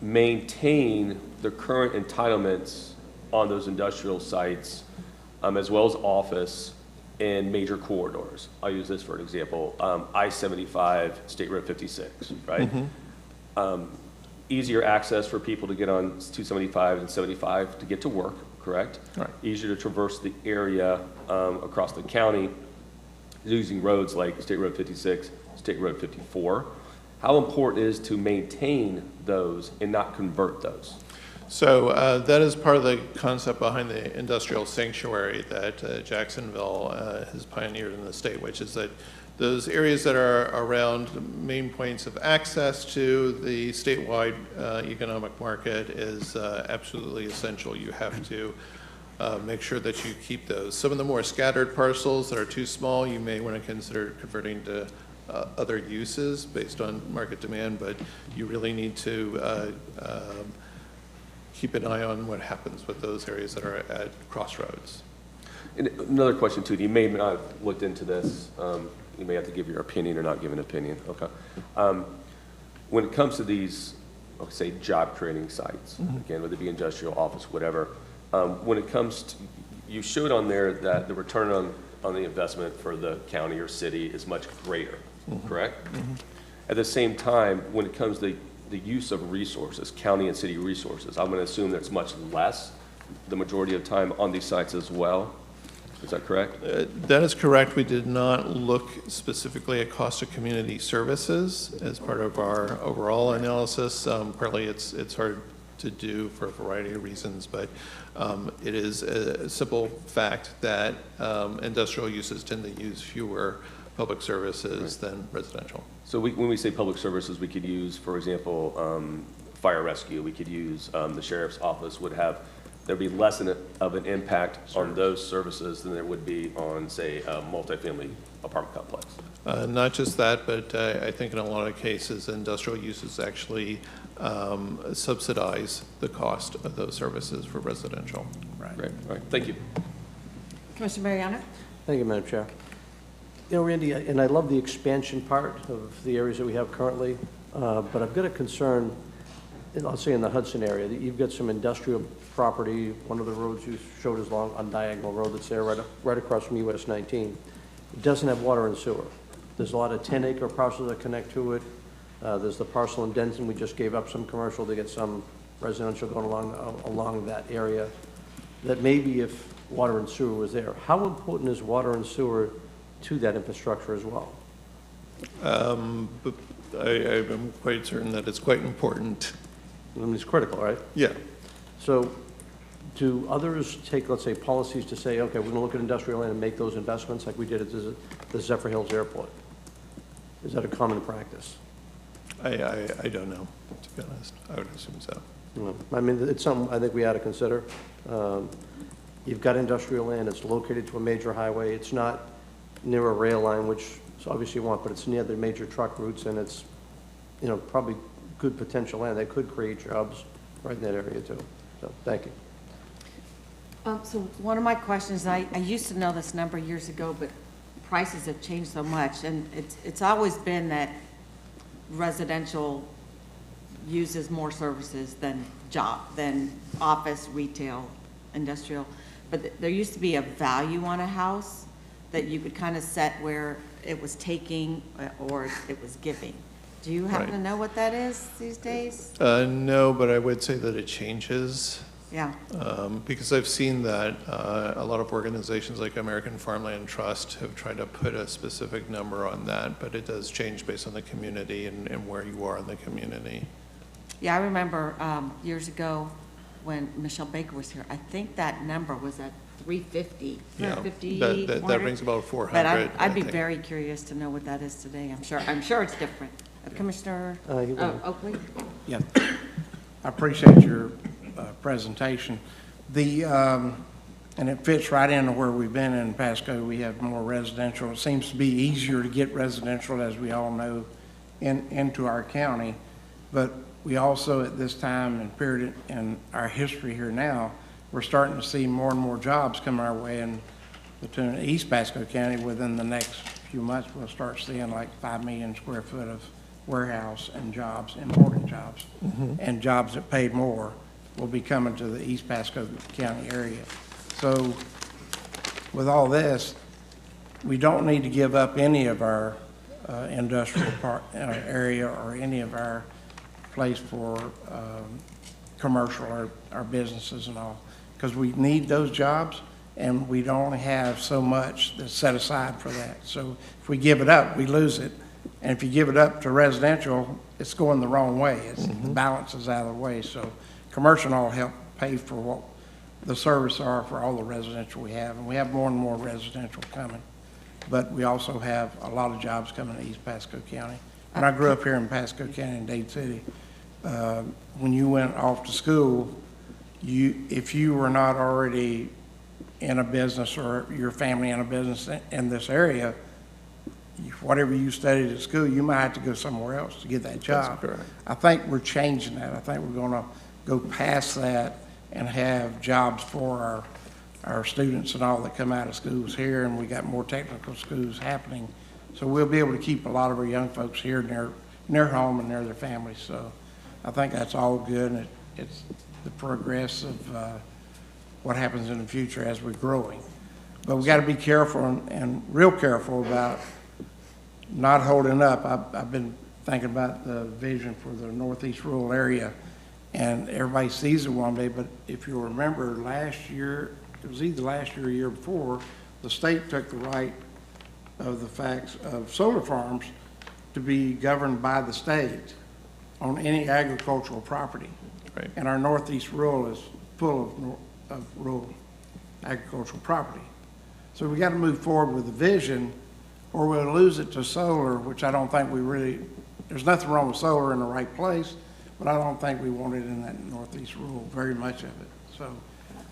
maintain the current entitlements on those industrial sites, as well as office in major corridors? I'll use this for an example. I-75, State Road 56, right? Easier access for people to get on 275 and 75 to get to work, correct? Right. Easier to traverse the area across the county using roads like State Road 56, State Road 54. How important is to maintain those and not convert those? So that is part of the concept behind the industrial sanctuary that Jacksonville has pioneered in the state, which is that those areas that are around main points of access to the statewide economic market is absolutely essential. You have to make sure that you keep those. Some of the more scattered parcels that are too small, you may want to consider converting to other uses based on market demand, but you really need to keep an eye on what happens with those areas that are at crossroads. And another question too, you may not have looked into this, you may have to give your opinion or not give an opinion, okay. When it comes to these, let's say, job creating sites, again, whether it be industrial, office, whatever, when it comes to, you showed on there that the return on the investment for the county or city is much greater, correct? At the same time, when it comes to the use of resources, county and city resources, I'm going to assume there's much less the majority of time on these sites as well. Is that correct? That is correct. We did not look specifically at cost of community services as part of our overall analysis. Partly it's hard to do for a variety of reasons, but it is a simple fact that industrial uses tend to use fewer public services than residential. So when we say public services, we could use, for example, fire rescue. We could use the sheriff's office would have, there'd be less of an impact on those services than there would be on, say, a multifamily apartment complex. Not just that, but I think in a lot of cases, industrial uses actually subsidize the cost of those services for residential. Right. Great. All right. Thank you. Commissioner Mariano? Thank you, Madam Chair. You know, Randy, and I love the expansion part of the areas that we have currently, but I've got a concern, I'll say in the Hudson area, that you've got some industrial property, one of the roads you showed us along on Diagonal Road that's there right across from US 19. It doesn't have water and sewer. There's a lot of 10-acre parcels that connect to it. There's the parcel in Denton, we just gave up some commercial to get some residential going along that area. That maybe if water and sewer was there, how important is water and sewer to that infrastructure as well? But I'm quite certain that it's quite important. I mean, it's critical, right? Yeah. So do others take, let's say, policies to say, okay, we're going to look at industrial land and make those investments like we did at the Zephyr Hills Airport? Is that a common practice? I don't know, to be honest. I would assume so. I mean, it's something I think we ought to consider. You've got industrial land, it's located to a major highway, it's not near a rail line, which is obviously you want, but it's near the major truck routes, and it's, you know, probably good potential land that could create jobs right in that area too. So, thank you. So one of my questions, I used to know this number years ago, but prices have changed so much, and it's always been that residential uses more services than office, retail, industrial. But there used to be a value on a house that you could kind of set where it was taking or it was giving. Do you happen to know what that is these days? No, but I would say that it changes. Yeah. Because I've seen that a lot of organizations like American Farmland Trust have tried to put a specific number on that, but it does change based on the community and where you are in the community. Yeah, I remember years ago when Michelle Baker was here, I think that number was at 350. Yeah, 350, that rings about 400. But I'd be very curious to know what that is today. I'm sure it's different. Commissioner Oakley? Yeah, I appreciate your presentation. The and it fits right into where we've been in Pasco. We have more residential. It seems to be easier to get residential, as we all know, into our county. But we also, at this time and period in our history here now, we're starting to see more and more jobs come our way in the East Pasco County. Within the next few months, we'll start seeing like 5 million square foot of warehouse and jobs, important jobs, and jobs that paid more will be coming to the East Pasco County area. So with all this, we don't need to give up any of our industrial area or any of our place for commercial or our businesses and all, because we need those jobs, and we don't have so much that's set aside for that. So if we give it up, we lose it. And if you give it up to residential, it's going the wrong way. The balance is out of the way. So commercial will help pay for what the service are for all the residential we have. And we have more and more residential coming. But we also have a lot of jobs coming to East Pasco County. When I grew up here in Pasco County in Dade City, when you went off to school, if you were not already in a business or your family in a business in this area, whatever you studied at school, you might have to go somewhere else to get that job. I think we're changing that. I think we're going to go past that and have jobs for our students and all that come out of schools here, and we got more technical schools happening. So we'll be able to keep a lot of our young folks here near home and near their families. So I think that's all good, and it's the progress of what happens in the future as we're growing. But we got to be careful and real careful about not holding up. I've been thinking about the vision for the Northeast rural area, and everybody sees it one day, but if you remember last year, it was either last year or year before, the state took the right of the facts of solar farms to be governed by the state on any agricultural property. Right. And our Northeast rural is full of rural agricultural property. So we got to move forward with the vision, or we'll lose it to solar, which I don't think we really, there's nothing wrong with solar in the right place, but I don't think we want it in that Northeast rural, very much of it. So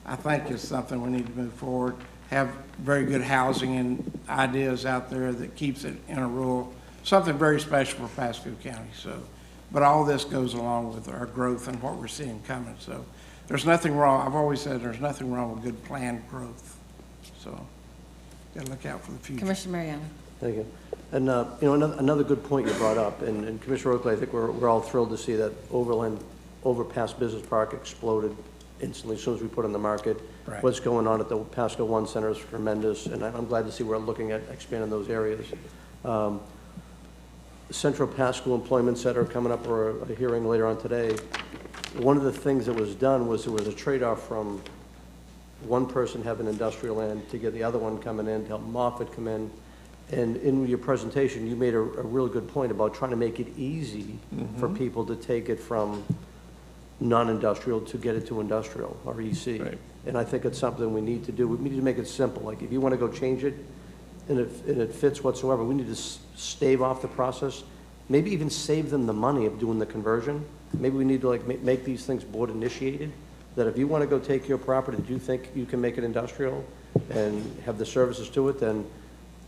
I think it's something we need to move forward, have very good housing and ideas out there that keeps it in a rural, something very special for Pasco County. So, but all this goes along with our growth and what we're seeing coming. So there's nothing wrong. I've always said there's nothing wrong with good planned growth. So got to look out for the future. Commissioner Mariano. Thank you. And, you know, another good point you brought up, and Commissioner Oakley, I think we're all thrilled to see that Overpass Business Park exploded instantly as soon as we put it on the market. Right. What's going on at the Pasco One Center is tremendous, and I'm glad to see we're looking at expanding those areas. Central Pasco Employment Center coming up for a hearing later on today. One of the things that was done was there was a trade-off from one person having industrial land to get the other one coming in, to help Moffett come in. And in your presentation, you made a really good point about trying to make it easy for people to take it from non-industrial to get it to industrial, or EC. Right. And I think it's something we need to do. We need to make it simple. Like if you want to go change it and it fits whatsoever, we need to stave off the process, maybe even save them the money of doing the conversion. Maybe we need to like make these things board initiated, that if you want to go take your property that you think you can make it industrial and have the services to it, then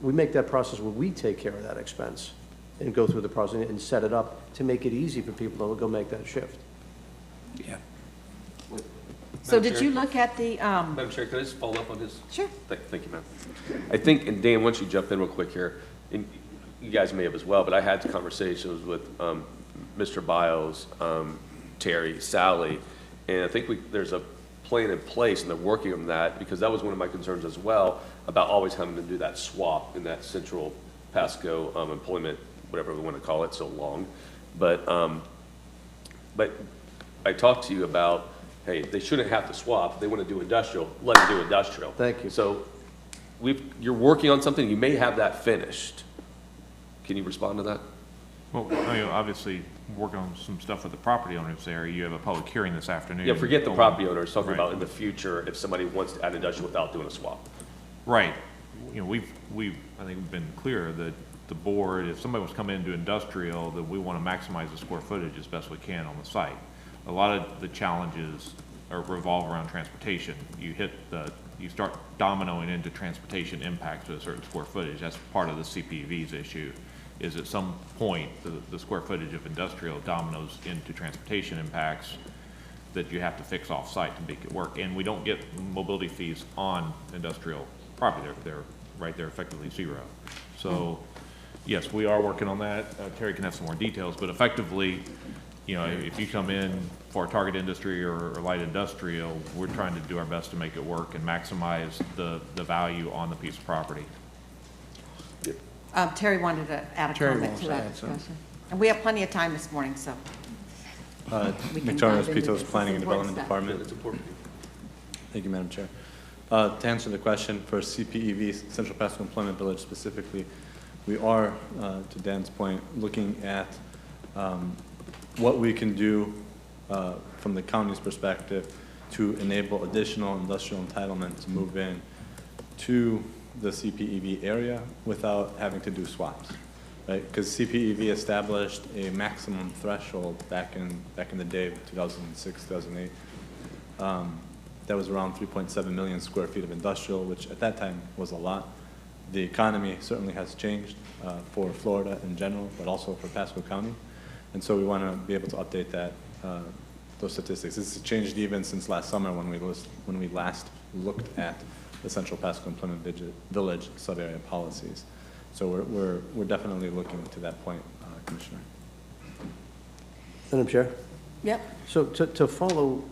we make that process where we take care of that expense and go through the process and set it up to make it easy for people to go make that shift. Yeah. So Madam did Chair? you look at the, Madam Chair, could I just follow up on his? Sure. Thank you, ma'am. I think, and Dan, once you jump in real quick here, and you guys may have as well, but I had conversations with Mr. Biles, Terry, Sally, and I think there's a plan in place, and they're working on that, because that was one of my concerns as well, about always having to do that swap in that central Pasco employment, whatever we want to call it, so long. But I talked to you about, hey, they shouldn't have to swap. If they want to do industrial, let them do industrial. Thank you. So you're working on something, you may have that finished. Can you respond to that? Well, I mean, obviously, working on some stuff with the property owners there. You have a public hearing this afternoon. Yeah, forget the property owners, talking Right. about in the future, if somebody wants to add industrial without doing a swap. Right. You know, I think we've been clear that the board, if somebody wants to come in and do industrial, that we want to maximize the square footage as best we can on the site. A lot of the challenges or revolve around transportation. You start dominoing into transportation impacts with a certain square footage. That's part of the CPV's issue, is at some point, the square footage of industrial dominoes into transportation impacts that you have to fix off-site to make it work. And we don't get mobility fees on industrial property. They're right there, effectively zero. So, yes, we are working on that. Terry can have some more details, but effectively, you know, if you come in for a target industry or light industrial, we're trying to do our best to make it work and maximize the value on the piece of property. Terry wanted to add a comment to that discussion. And we have plenty of time this morning, so. we can dive into Pitos, this. Planning This and is Development important Department. Thank you, Madam Chair. To answer the question for CPEV, Central Pasco Employment Village specifically, we are, to Dan's point, looking at what we can do from the county's perspective to enable additional industrial entitlement to move in to the CPEV area without having to do swaps, right? Because CPEV established a maximum threshold back in the day, 2006, 2008. That was around 3.7 million square feet of industrial, which at that time was a lot. The economy certainly has changed for Florida in general, but also for Pasco County. And so we want to be able to update that, those statistics. This has changed even since last summer when we last looked at the Central Pasco Employment Village sub-area policies. So we're definitely looking to that point, Commissioner. Madam Chair? Yep. So to follow,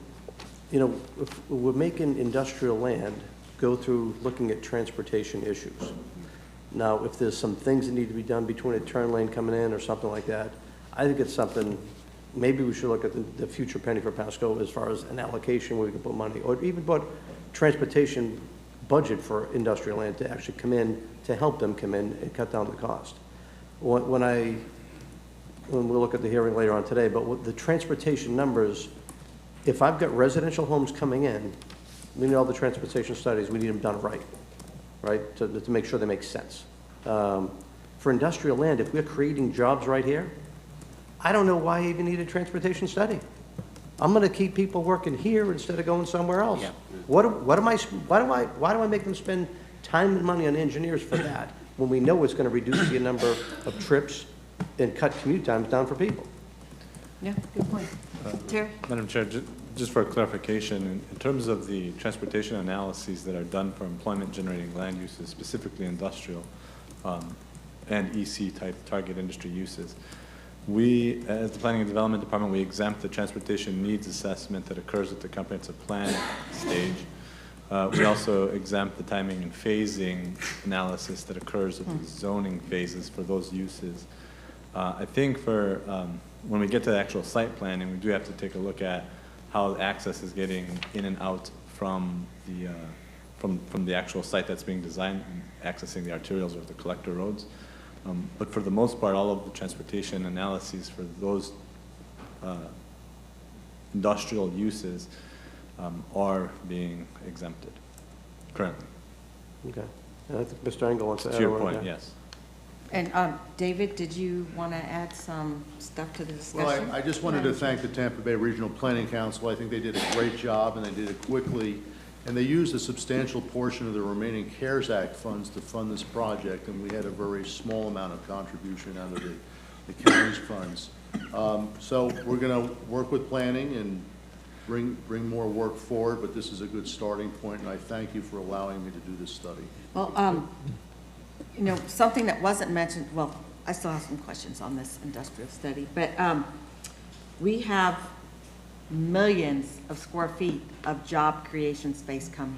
you know, if we're making industrial land go through looking at transportation issues. Now, if there's some things that need to be done between a turn lane coming in or something like that, I think it's something, maybe we should look at the future penny for Pasco as far as an allocation where we can put money, or even put transportation budget for industrial land to actually come in, to help them come in and cut down the cost. When we'll look at the hearing later on today, but with the transportation numbers, if I've got residential homes coming in, we need all the transportation studies, we need them done right, to make sure they make sense. For industrial land, if we're creating jobs right here, I don't know why I even need a transportation study. I'm going to keep people working here instead of going somewhere else. Yeah. Why do I make them spend time and money on engineers for that when we know it's going to reduce the number of trips and cut commute times down for people? Yeah, good point. Terry? Madam Chair, just for clarification, in terms of the transportation analyses that are done for employment generating land uses, specifically industrial and EC type target industry uses, we, as the Planning and Development Department, we exempt the transportation needs assessment that occurs at the comprehensive plan stage. We also exempt the timing and phasing analysis that occurs at the zoning phases for those uses. I think for when we get to the actual site planning, we do have to take a look at how access is getting in and out from the actual site that's being designed, and accessing the arterials or the collector roads. But for the most part, all of the transportation analyses for those industrial uses are being exempted currently. Okay. And I think Mr. Engel wants to add. To your point, yes. And David, did you want to add some stuff to the discussion? Well, I just wanted to thank the Tampa Bay Regional Planning Council. I think they did a great job, and they did it quickly. And they used a substantial portion of the remaining CARES Act funds to fund this project, and we had a very small amount of contribution out of the county's funds. So we're going to work with planning and bring more work forward, but this is a good starting point, and I thank you for allowing me to do this study. Well, you know, something that wasn't mentioned, well, I still have some questions on this industrial study, but we have millions of square feet of job creation space coming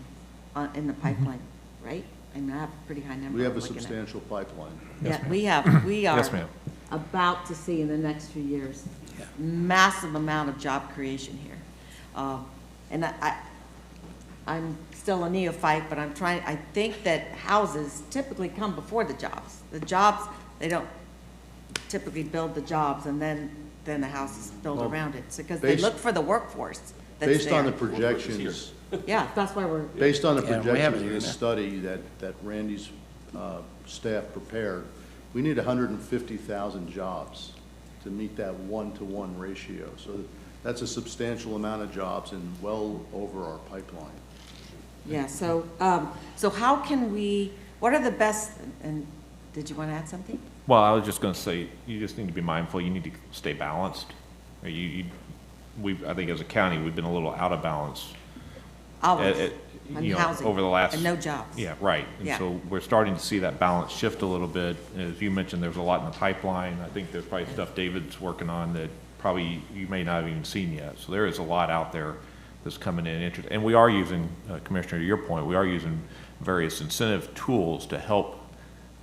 in the pipeline, right? I mean, I have a pretty high number. We have a substantial pipeline. Yeah, we are Yes, ma'am. about to see in the next few years, massive amount of job creation here. And I'm still a neophyte, but I think that houses typically come before the jobs. The jobs, they don't typically build the jobs and then the house is built around it. So, because they look for the workforce that's Based there. on the projections. Yeah, that's why we're. Based on the projections of this study that Randy's staff prepared, we need 150,000 jobs to meet that 1-to-1 ratio. So That's a substantial amount of jobs and well over our pipeline. Yeah, so, so how can we, what are the best, and did you want to add something? Well, I was just going to say, you just need to be mindful, you need to stay balanced. I think as a county, we've been a little out of balance. Always, on you know, housing, over the last. and no jobs. Yeah, right. And Yeah. so we're starting to see that balance shift a little bit. As you mentioned, there's a lot in the pipeline. I think there's probably stuff David's working on that probably you may not have even seen yet. So there is a lot out there that's coming in. And we are using, Commissioner, to your point, we are using various incentive tools to help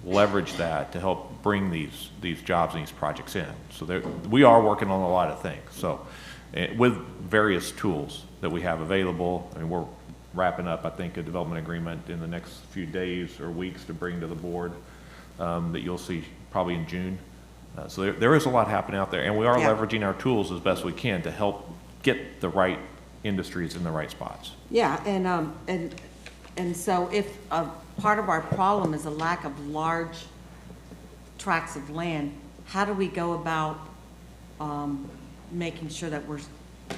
leverage that, to help bring these jobs and these projects in. So we are working on a lot of things. So with various tools that we have available, I mean, we're wrapping up, I think, a development agreement in the next few days or weeks to bring to the board that you'll see probably in June. So there is a lot happening out there, and we are leveraging our tools as best we can to help get the right industries in the right spots. Yeah, and so if part of our problem is a lack of large tracts of land, how do we go about making sure that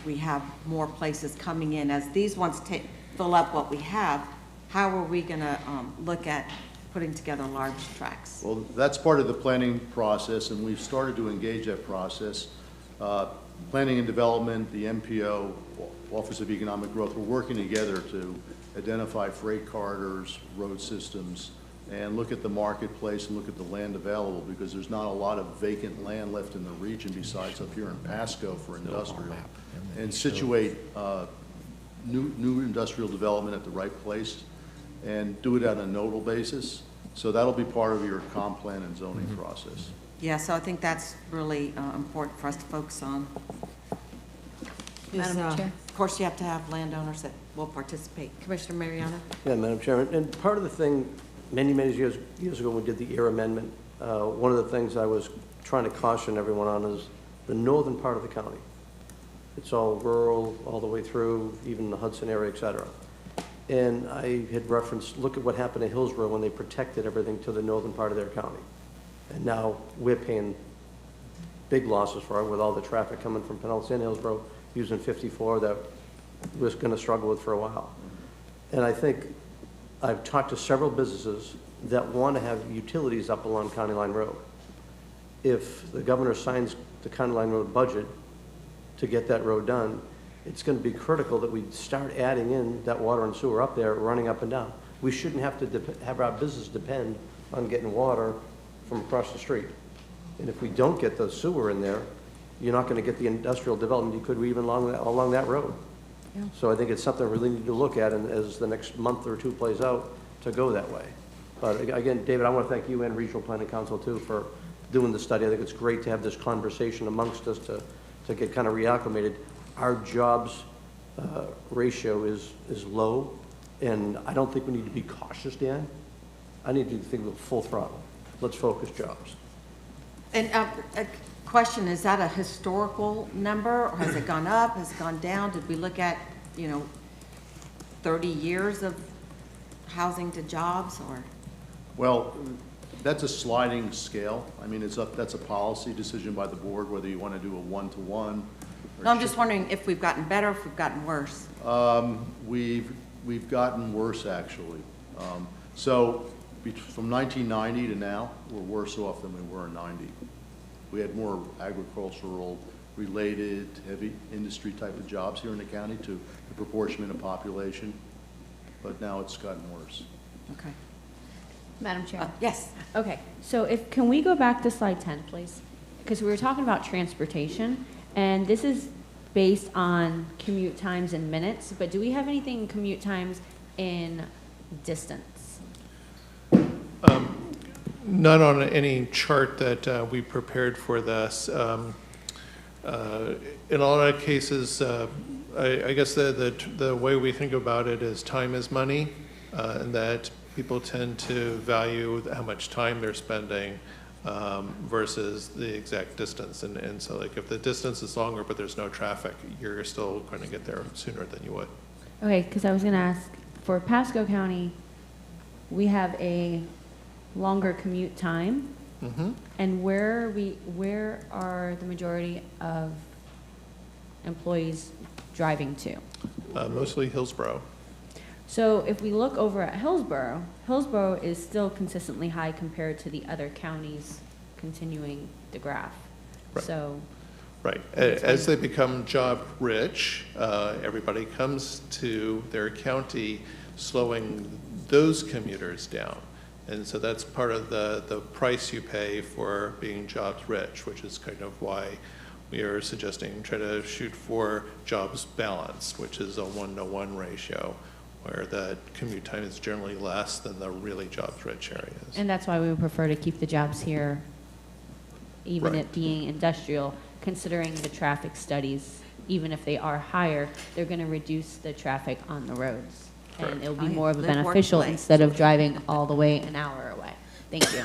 we have more places coming in? As these ones fill up what we have, how are we going to look at putting together large tracts? Well, that's part of the planning process, and we've started to engage that process. Planning and Development, the MPO, Office of Economic Growth, we're working together to identify freight corridors, road systems, and look at the marketplace and look at the land available, because there's not a lot of vacant land left in the region besides up here in Pasco for industrial. And situate new industrial development at the right place and do it on a nodal basis. So that'll be part of your comp plan and zoning process. Yeah, so I think that's really important for us to focus on. Madam Chair. Of course, you have to have landowners that will participate. Commissioner Mariano? Yeah, Madam Chairman, and part of the thing, many years ago, when we did the EAR amendment, one of the things I was trying to caution everyone on is the northern part of the county. It's all rural, all the way through, even the Hudson area, et cetera. And I had referenced, look at what happened in Hillsborough when they protected everything to the northern part of their county. And now we're paying big losses for it with all the traffic coming from Pinellas and Hillsborough using 54 that we're going to struggle with for a while. And I think I've talked to several businesses that want to have utilities up along County Line Road. If the governor signs the County Line Road budget to get that road done, it's going to be critical that we start adding in that water and sewer up there, running up and down. We shouldn't have to have our business depend on getting water from across the street. And if we don't get the sewer in there, you're not going to get the industrial development you could even along that road. Yeah. So I think it's something we really need to look at, and as the next month or two plays out, to go that way. But again, David, I want to thank you and Regional Planning Council too for doing the study. I think it's great to have this conversation amongst us to get kind of reacclimated. Our jobs ratio is low, and I don't think we need to be cautious, Dan. I need to think of full throttle. Let's focus jobs. And a question, is that a historical number, or has it gone up, has it gone down? Did we look at, 30 years of housing to jobs, or? Well, that's a sliding scale. I mean, that's a policy decision by the board, whether you want to do a one-to-one. No, I'm just wondering if we've gotten better, if we've gotten worse. We've gotten worse, actually. So from 1990 to now, we're worse off than we were in 90. We had more agricultural related, heavy industry type of jobs here in the county to the proportion of population, but now it's gotten worse. Okay. Madam Chair. Yes. Okay, so can we go back to slide 10, please? Because we were talking about transportation, and this is based on commute times in minutes, but do we have anything in commute times in distance? Not on any chart that we prepared for this. In a lot of cases, I guess the way we think about it is time is money, and that people tend to value how much time they're spending versus the exact distance. And so like if the distance is longer but there's no traffic, you're still going to get there sooner than you would. Okay, because I was going to ask, for Pasco County, we have a longer commute time. Mm-hmm. And where are the majority of employees driving to? Mostly Hillsborough. So if we look over at Hillsborough, Hillsborough is still consistently high compared to the other counties continuing the graph. Right. So. Right. As they become job rich, everybody comes to their county, slowing those commuters down. And so that's part of the price you pay for being jobs rich, which is kind of why we are suggesting try to shoot for jobs balance, which is a 1-to-1 ratio, where the commute time is generally less than the really jobs rich areas. And that's why we would prefer to keep the jobs here, even Right. it being industrial, considering the traffic studies. Even if they are higher, they're going to reduce the traffic on the roads. And it'll be Oh, yeah. more of a Live, work, beneficial play. instead of driving all the way an hour away. Thank you.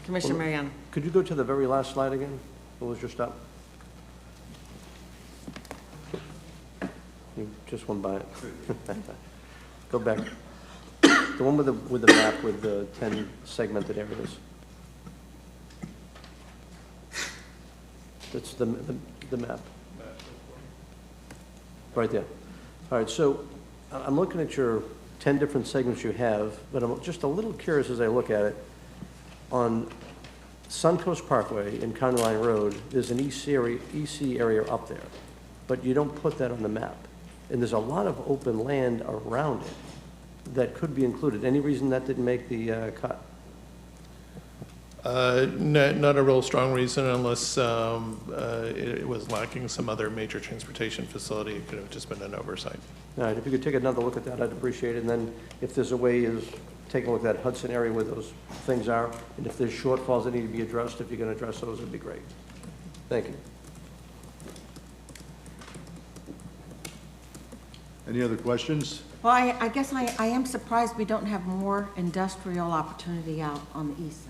Commissioner Mariano. Could you go to the very last slide again? What was your stop? You just went by it. Go back. The one with the map with the 10 segmented areas. That's the map. Right there. All right, so I'm looking at your 10 different segments you have, but I'm just a little curious as I look at it. On Suncoast Parkway and County Line Road, there's an EC area up there, but you don't put that on the map. And there's a lot of open land around it that could be included. Any reason that didn't make the cut? Not a real strong reason unless it was lacking some other major transportation facility. It could have just been an oversight. All right, if you could take another look at that, I'd appreciate it. And then if there's a way is taking a look at that Hudson area where those things are, and if there's shortfalls that need to be addressed, if you can address those, it'd be great. Thank you. Any other questions? Well, I guess I am surprised we don't have more industrial opportunity out on the east side.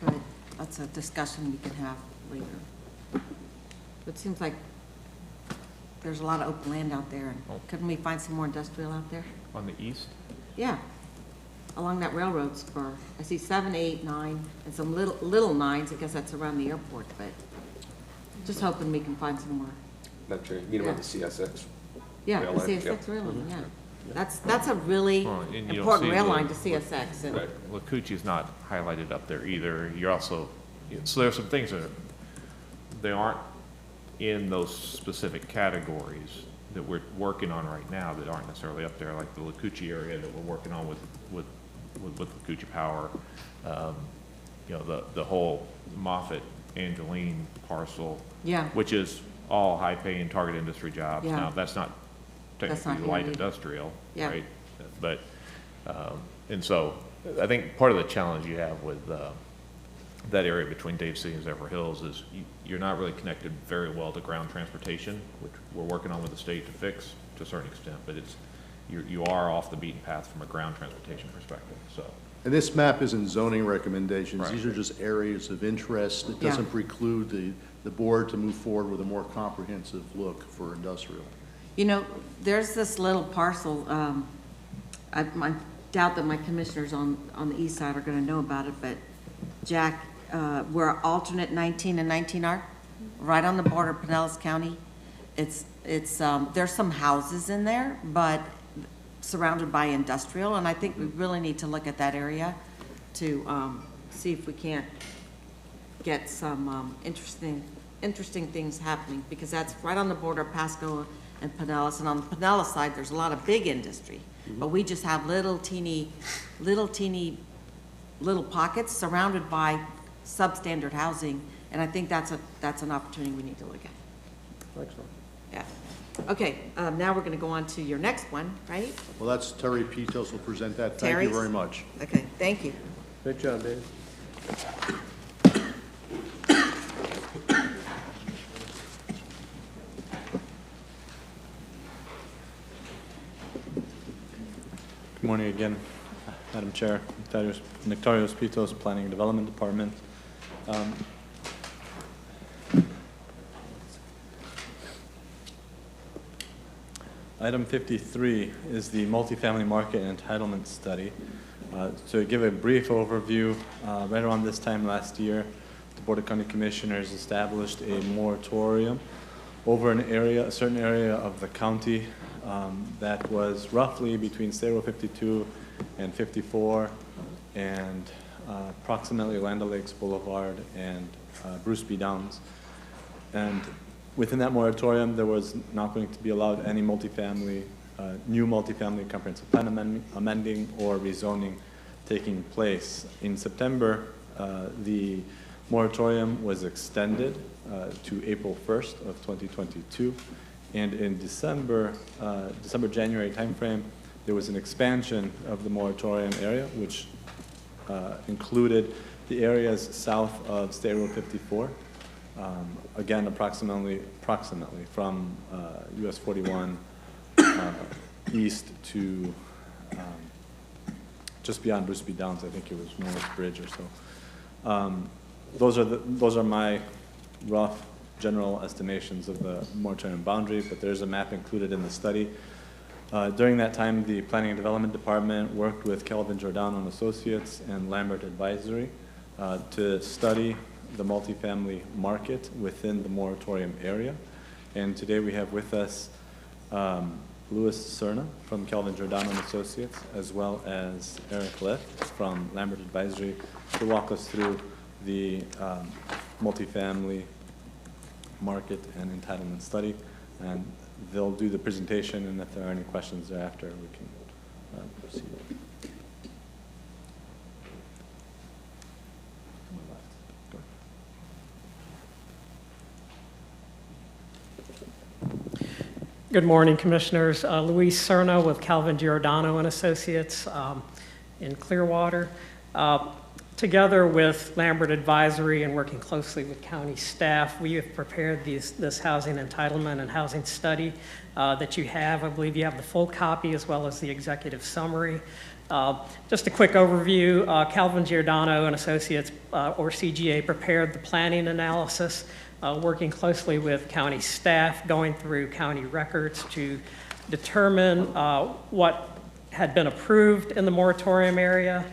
But that's a discussion we can have later. It seems like there's a lot of open land out there, and couldn't we find some more industrial out there? On the east? Yeah, along that railroad spur. I see 7, 8, 9, and some little 9s. I guess that's around the airport, but just hoping we can find some more. Not sure, you mean about the CSX? Yeah, rail the line? CSX rail line, yeah. That's a really Well, and you don't important see rail the- line to CSX. And Lacucci's not highlighted up there either. You're also, so there's some things that they aren't in those specific categories that we're working on right now that aren't necessarily up there, like the Lacucci area that we're working on with Lacucci Power. You know, the whole Moffett Angeline parcel. Yeah. Which is all high-paying target industry jobs. Yeah. Now, that's not That's not technically light gonna be- industrial, Yeah. right? But, and so, I think part of the challenge you have with that area between Dade City and Zephyr Hills is you're not really connected very well to ground transportation, which we're working on with the state to fix to a certain extent, but you are off the beaten path from a ground transportation perspective, so. And this map isn't zoning recommendations. Right. These are just areas of interest. It doesn't preclude the board to move forward with a more comprehensive look for industrial. You know, there's this little parcel, I doubt that my commissioners on the east side are gonna know about it, but Jack, where alternate 19 and 19 are, right on the border of Pinellas County. It's there's some houses in there, but surrounded by industrial, and I think we really need to look at that area to see if we can't get some interesting things happening, because that's right on the border of Pasco and Pinellas, and on the Pinellas side, there's a lot of big industry, but we just have little teeny pockets surrounded by substandard housing, and I think that's an opportunity we need to look at. Excellent. Yeah. Okay, now we're gonna go on to your next one, right? Well, that's Terry Pitos will present that. Thank you Terry's? very much. Okay, thank you. Great job, Dave. Good morning again, Madam Chair. Nectarios Pitos, Planning and Development Department. Item 53 is the multifamily market and entitlement study. To give a brief overview, right around this time last year, the Board of County Commissioners established a moratorium over a certain area of the county that was roughly between State Road 52 and 54 and approximately Land O'Lakes Boulevard and Bruce B. Downs. And within that moratorium, there was not going to be allowed any multifamily, new multifamily comprehensive plan amending or rezoning taking place. In September, the moratorium was extended to April 1st of 2022. And in December-January timeframe, there was an expansion of the moratorium area, which included the areas south of State Road 54. Again, approximately from US 41 east to just beyond Bruce B. Downs. I think it was Norris Bridge or so. Those are my rough general estimations of the moratorium boundary, but there's a map included in the study. During that time, the Planning and Development Department worked with Calvin Giordano and Associates and Lambert Advisory to study the multifamily market within the moratorium area. And today we have with us Louis Cerna from Calvin Giordano and Associates, as well as Eric Leff from Lambert Advisory to walk us through the multifamily market and entitlement study. And they'll do the presentation, and if there are any questions thereafter, we can proceed. Good morning, Commissioners. Luis Cerna with Calvin Giordano and Associates in Clearwater. Together with Lambert Advisory and working closely with county staff, we have prepared this housing entitlement and housing study that you have. I believe you have the full copy as well as the executive summary. Just a quick overview, Calvin Giordano and Associates, or CGA, prepared the planning analysis, working closely with county staff, going through county records to determine what had been approved in the moratorium area.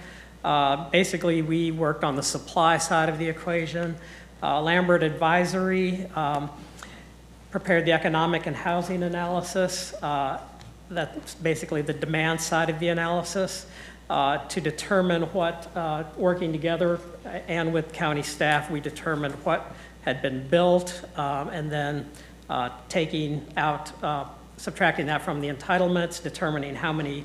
Basically, we worked on the supply side of the equation. Lambert Advisory prepared the economic and housing analysis. That's basically the demand side of the analysis to determine what, working together and with county staff, we determined what had been built and then taking out, subtracting that from the entitlements, determining how much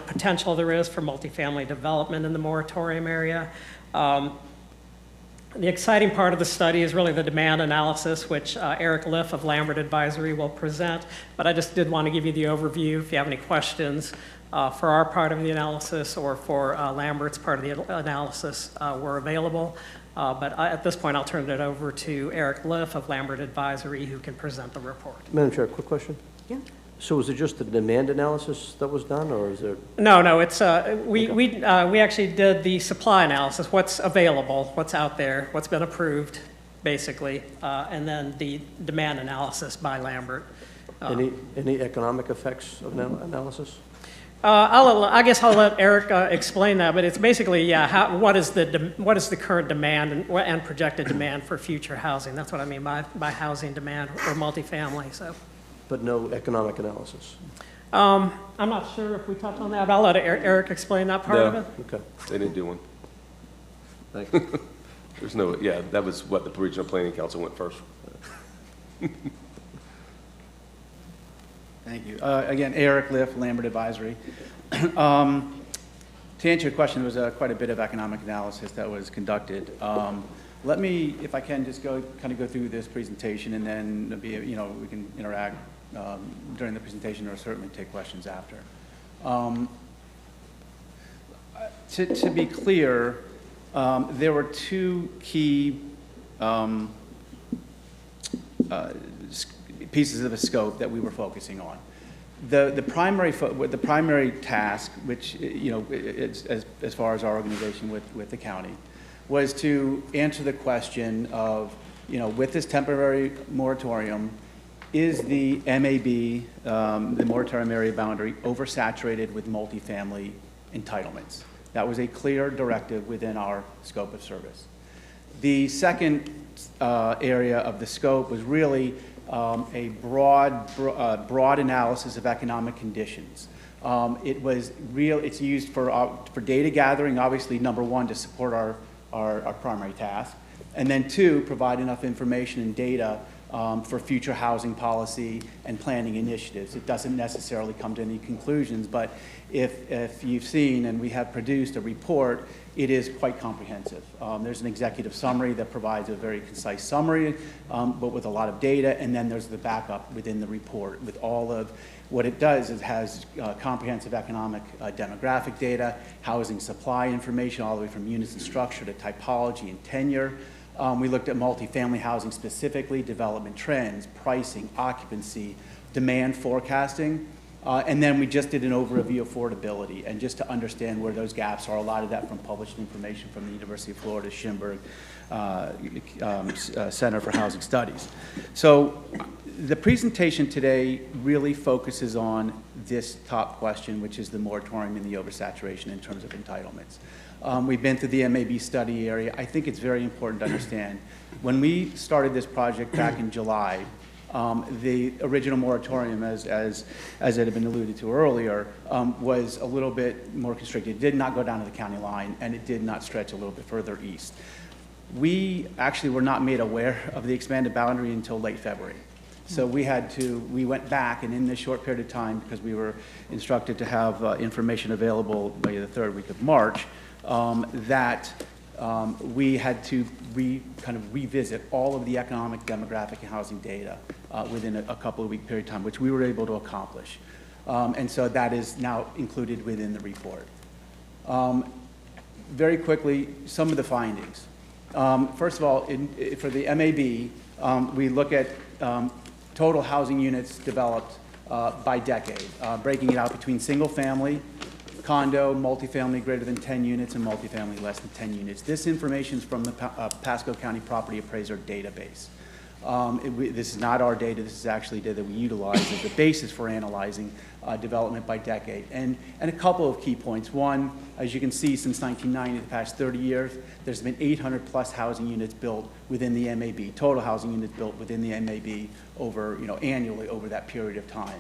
potential there is for multifamily development in the moratorium area. The exciting part of the study is really the demand analysis, which Eric Liff of Lambert Advisory will present, but I just did want to give you the overview. If you have any questions for our part of the analysis or for Lambert's part of the analysis, we're available. But at this point, I'll turn it over to Eric Liff of Lambert Advisory, who can present the report. Madam Chair, quick question. Yeah. So was it just the demand analysis that was done, or is there? No, it's, we actually did the supply analysis, what's available, what's out there, what's been approved, basically, and then the demand analysis by Lambert. Any economic effects of analysis? I guess I'll let Eric explain that, but it's basically, yeah, what is the current demand and projected demand for future housing? That's what I mean by housing demand or multifamily, so. But no economic analysis? I'm not sure if we touched on that, but I'll let Eric explain that part of it. Okay. They didn't do one. There's no, yeah, that was what the Regional Planning Council went first. Thank you. Again, Eric Liff, Lambert Advisory. To answer your question, there was quite a bit of economic analysis that was conducted. Let me, if I can, just kind of go through this presentation, and then we can interact during the presentation, or certainly take questions after. To be clear, there were two key pieces of the scope that we were focusing on. The primary task, which as far as our organization with the county, was to answer the question of, with this temporary moratorium, is the MAB, the moratorium area boundary, oversaturated with multifamily entitlements? That was a clear directive within our scope of service. The second area of the scope was really a broad analysis of economic conditions. It's used for data gathering, obviously, number one, to support our primary task, and then two, provide enough information and data for future housing policy and planning initiatives. It doesn't necessarily come to any conclusions, but if you've seen, and we have produced a report, it is quite comprehensive. There's an executive summary that provides a very concise summary, but with a lot of data, and then there's the backup within the report with all of what it does is has comprehensive economic demographic data, housing supply information, all the way from units and structure to typology and tenure. We looked at multifamily housing specifically, development trends, pricing, occupancy, demand forecasting, and then we just did an overview of affordability, and just to understand where those gaps are, a lot of that from published information from the University of Florida Schimberg Center for Housing Studies. So the presentation today really focuses on this top question, which is the moratorium and the oversaturation in terms of entitlements. We've been through the MAB study area. I think it's very important to understand. When we started this project back in July, the original moratorium, as it had been alluded to earlier, was a little bit more constricted. It did not go down to the county line, and it did not stretch a little bit further east. We actually were not made aware of the expanded boundary until late February. So we went back, and in this short period of time, because we were instructed to have information available by the third week of March, we had to kind of revisit all of the economic, demographic, and housing data within a couple of week period of time, which we were able to accomplish. And so that is now included within the report. Very quickly, some of the findings. First of all, for the MAB, we look at total housing units developed by decade, breaking it out between single family, condo, multifamily greater than 10 units, and multifamily less than 10 units. This information is from the Pasco County Property Appraiser database. This is not our data. This is actually data that we utilize as the basis for analyzing development by decade. And a couple of key points. One, as you can see, since 1990, the past 30 years, there's been 800 plus housing units built within the MAB, total housing units built within the MAB over, annually over that period of time.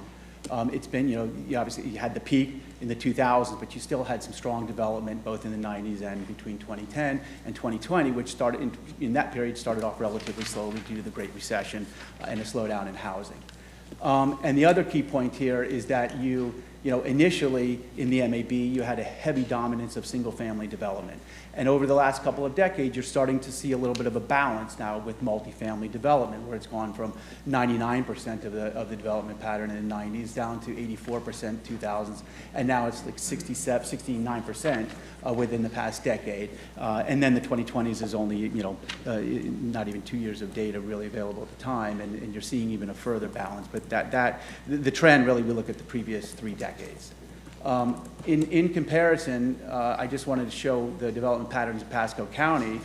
It's been, you obviously you had the peak in the 2000s, but you still had some strong development both in the 90s and between 2010 and 2020, which started in that period started off relatively slowly due to the Great Recession and a slowdown in housing. And the other key point here is that initially in the MAB, you had a heavy dominance of single-family development. And over the last couple of decades, you're starting to see a little bit of a balance now with multifamily development, where it's gone from 99% of the development pattern in the 90s down to 84% 2000s, and now it's like 69% within the past decade. And then the 2020s is only, not even 2 years of data really available at the time, and you're seeing even a further balance. But the trend really, we look at the previous 3 decades. In comparison, I just wanted to show the development patterns of Pasco County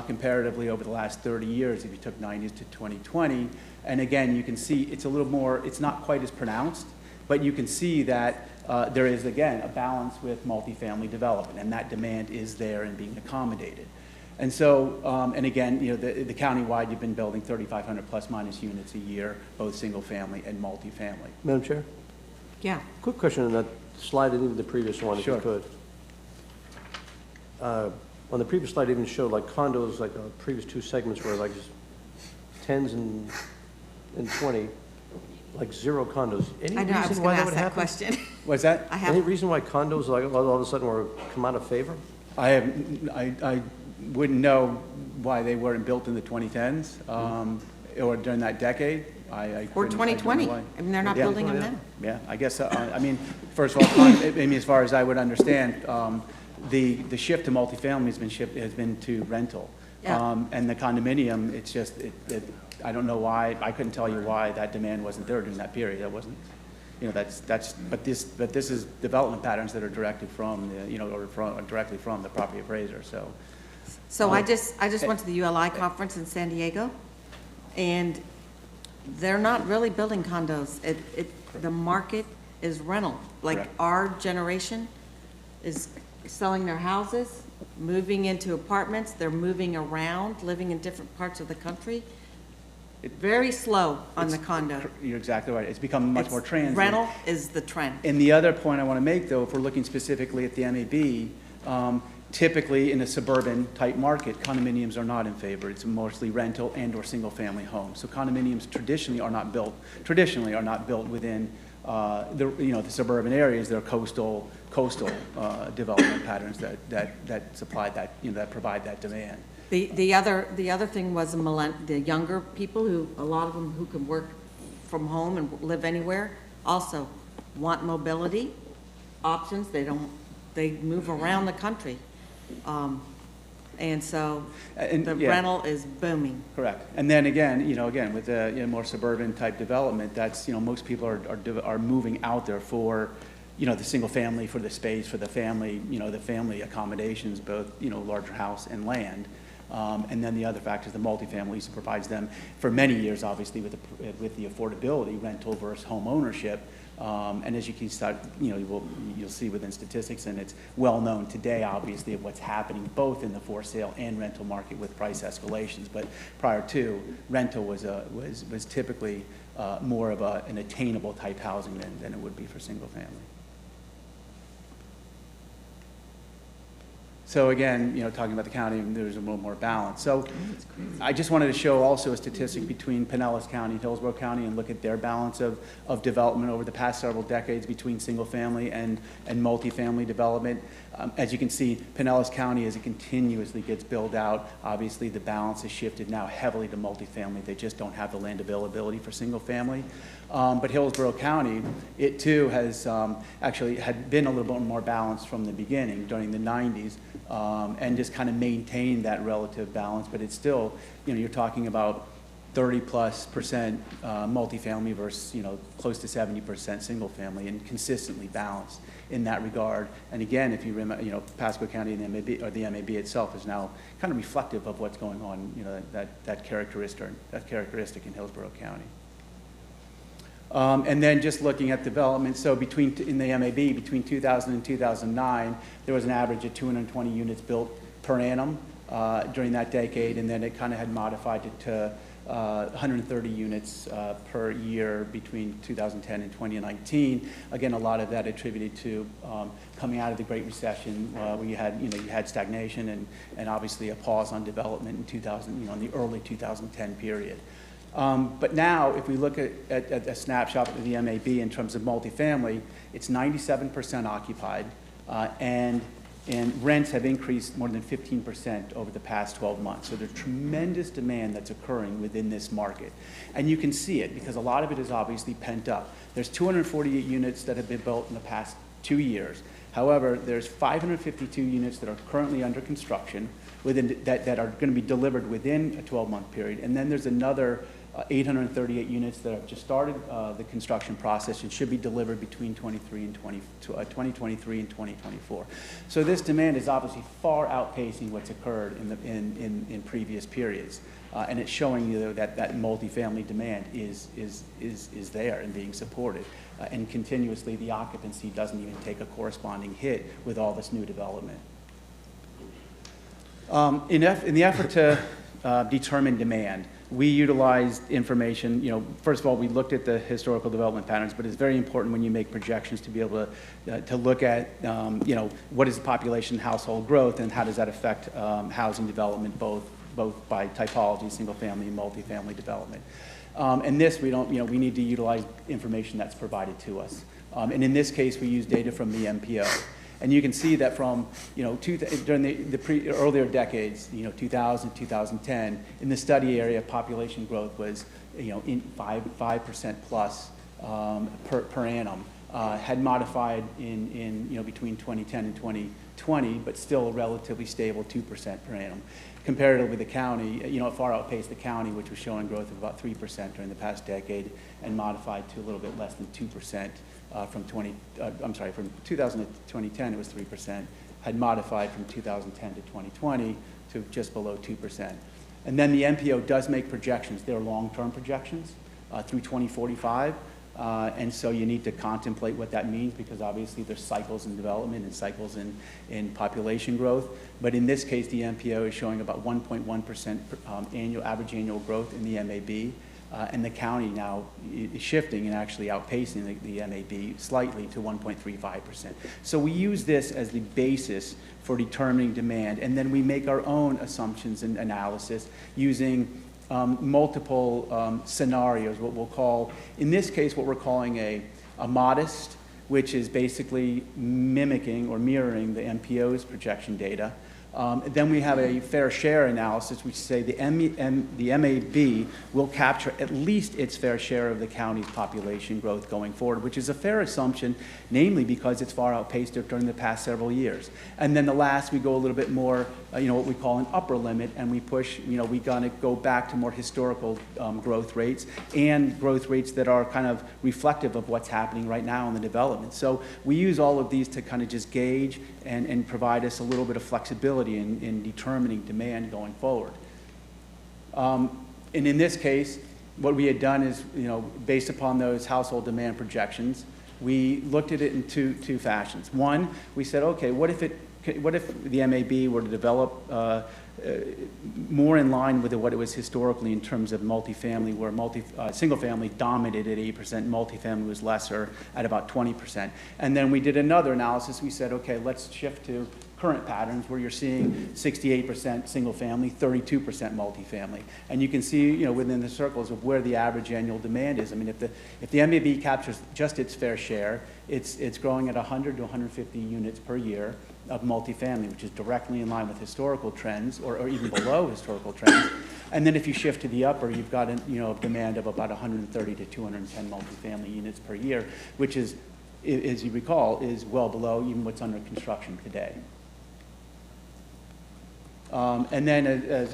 comparatively over the last 30 years, if you took 90s to 2020. And again, you can see it's a little more, it's not quite as pronounced, but you can see that there is, again, a balance with multifamily development, and that demand is there and being accommodated. And so, and again, the countywide, you've been building 3,500 plus minus units a year, both single family and multifamily. Madam Chair? Yeah. Quick question on that slide and even the previous one, if you could. On the previous slide, it even showed like condos, like the previous 2 segments were like just 10s and 20, like 0 condos. Any I know, I was reason going why to that ask would that happen? question. What's that? Any reason why condos like all of a sudden were come out of favor? I wouldn't know why they weren't built in the 2010s or during that decade. Or 2020. I mean, they're not building them now. Yeah, I guess, I mean, first of all, as far as I would understand, the shift to multifamily has been to rental. Yeah. And the condominium, it's just, I don't know why, I couldn't tell you why that demand wasn't there during that period. That wasn't, but this is development patterns that are directed from, directly from the property appraiser, so. So I just went to the ULI conference in San Diego, and they're not really building condos. The market is rental. Like Correct. our generation is selling their houses moving into apartments, they're moving around, living in different parts of the country. Very slow on the condo. You're exactly right. It's become much more transient. Rental is the trend. And the other point I want to make, though, if we're looking specifically at the MAB, typically in a suburban type market, condominiums are not in favor. It's mostly rental and or single family homes. So condominiums traditionally are not built within the suburban areas. They're coastal development patterns that supply that, that provide that demand. The other thing was the younger people who, a lot of them who can work from home and live anywhere, also want mobility options. They move around the country. And so the rental is booming. Correct. And then again, with the more suburban type development, that's, most people are moving out there for, the single family, for the space, for the family, the family accommodations, both, larger house and land. And then the other factor is the multifamily provides them for many years, obviously, with the affordability, rental versus home ownership. And as you can start, you'll see within statistics, and it's well known today, obviously, of what's happening both in the for sale and rental market with price escalations. But prior to, rental was typically more of an attainable type housing than it would be for single family. So again, talking about the county, there's a little more balance. So I just wanted to show also a statistic between Pinellas County and Hillsborough County and look at their balance of development over the past several decades between single family and multifamily development. As you can see, Pinellas County, as it continuously gets built out, obviously the balance has shifted now heavily to multifamily. They just don't have the land availability for single family. But Hillsborough County, it too has actually had been a little bit more balanced from the beginning during the 90s. And just kind of maintain that relative balance, but it's still, you're talking about 30+% multifamily versus, close to 70% single family, and consistently balanced in that regard. And again, if you remember, Pasco County and the MAB itself is now kind of reflective of what's going on, that characteristic in Hillsborough County. And then just looking at development, so in the MAB, between 2000 and 2009, there was an average of 220 units built per annum during that decade, and then it kind of had modified it to 130 units per year between 2010 and 2019. Again, a lot of that attributed to coming out of the Great Recession, where you had stagnation and obviously a pause on development in 2000, in the early 2010 period. But now, if we look at a snapshot of the MAB in terms of multifamily, it's 97% occupied, and rents have increased more than 15% over the past 12 months. So there's tremendous demand that's occurring within this market. And you can see it because a lot of it is obviously pent up. There's 248 units that have been built in the past 2 years. However, there's 552 units that are currently under construction that are going to be delivered within a 12-month period. And then there's another 838 units that have just started the construction process and should be delivered between 2023 and 2024. So this demand is obviously far outpacing what's occurred in previous periods. And it's showing you that multifamily demand is there and being supported. And continuously the occupancy doesn't even take a corresponding hit with all this new development. In the effort to determine demand, we utilized information, first of all, we looked at the historical development patterns, but it's very important when you make projections to be able to look at, what is the population household growth and how does that affect housing development, both by typology, single family and multifamily development. And this, we need to utilize information that's provided to us. And in this case, we use data from the MPO. And you can see that from, during the earlier decades, 2000, 2010, in the study area, population growth was, in 5% plus per annum. Had modified in between 2010 and 2020, but still a relatively stable 2% per annum. Comparatively, the county, it far outpaced the county, which was showing growth of about 3% during the past decade, and modified to a little bit less than 2%. From 2000 to 2010, it was 3%, had modified from 2010 to 2020 to just below 2%. And then the MPO does make projections. They're long-term projections through 2045. And so you need to contemplate what that means, because obviously there's cycles in development and cycles in population growth. But in this case, the MPO is showing about 1.1% average annual growth in the MAB. And the county now is shifting and actually outpacing the MAB slightly to 1.35%. So we use this as the basis for determining demand, and then we make our own assumptions and analysis using multiple scenarios, what we'll call, in this case, what we're calling a modest, which is basically mimicking or mirroring the MPO's projection data. Then we have a fair share analysis, which say the MAB will capture at least its fair share of the county's population growth going forward, which is a fair assumption, namely because it's far outpaced it during the past several years. And then the last, we go a little bit more, what we call an upper limit, and we push, we're gonna go back to more historical growth rates and growth rates that are kind of reflective of what's happening right now in the development. So we use all of these to kind of just gauge and provide us a little bit of flexibility in determining demand going forward. And in this case, what we had done is, based upon those household demand projections, we looked at it in two fashions. One, we said, okay, what if the MAB were to develop more in line with what it was historically in terms of multifamily, where single family dominated at 8%, multifamily was lesser at about 20%. And then we did another analysis. We said, okay, let's shift to current patterns where you're seeing 68% single family, 32% multifamily. And you can see, within the circles of where the average annual demand is. I mean, if the MAB captures just its fair share, it's growing at 100 to 150 units per year of multifamily, which is directly in line with historical trends or even below historical trends. And then if you shift to the upper, you've got a demand of about 130 to 210 multifamily units per year, which is, as you recall, is well below even what's under construction today. And then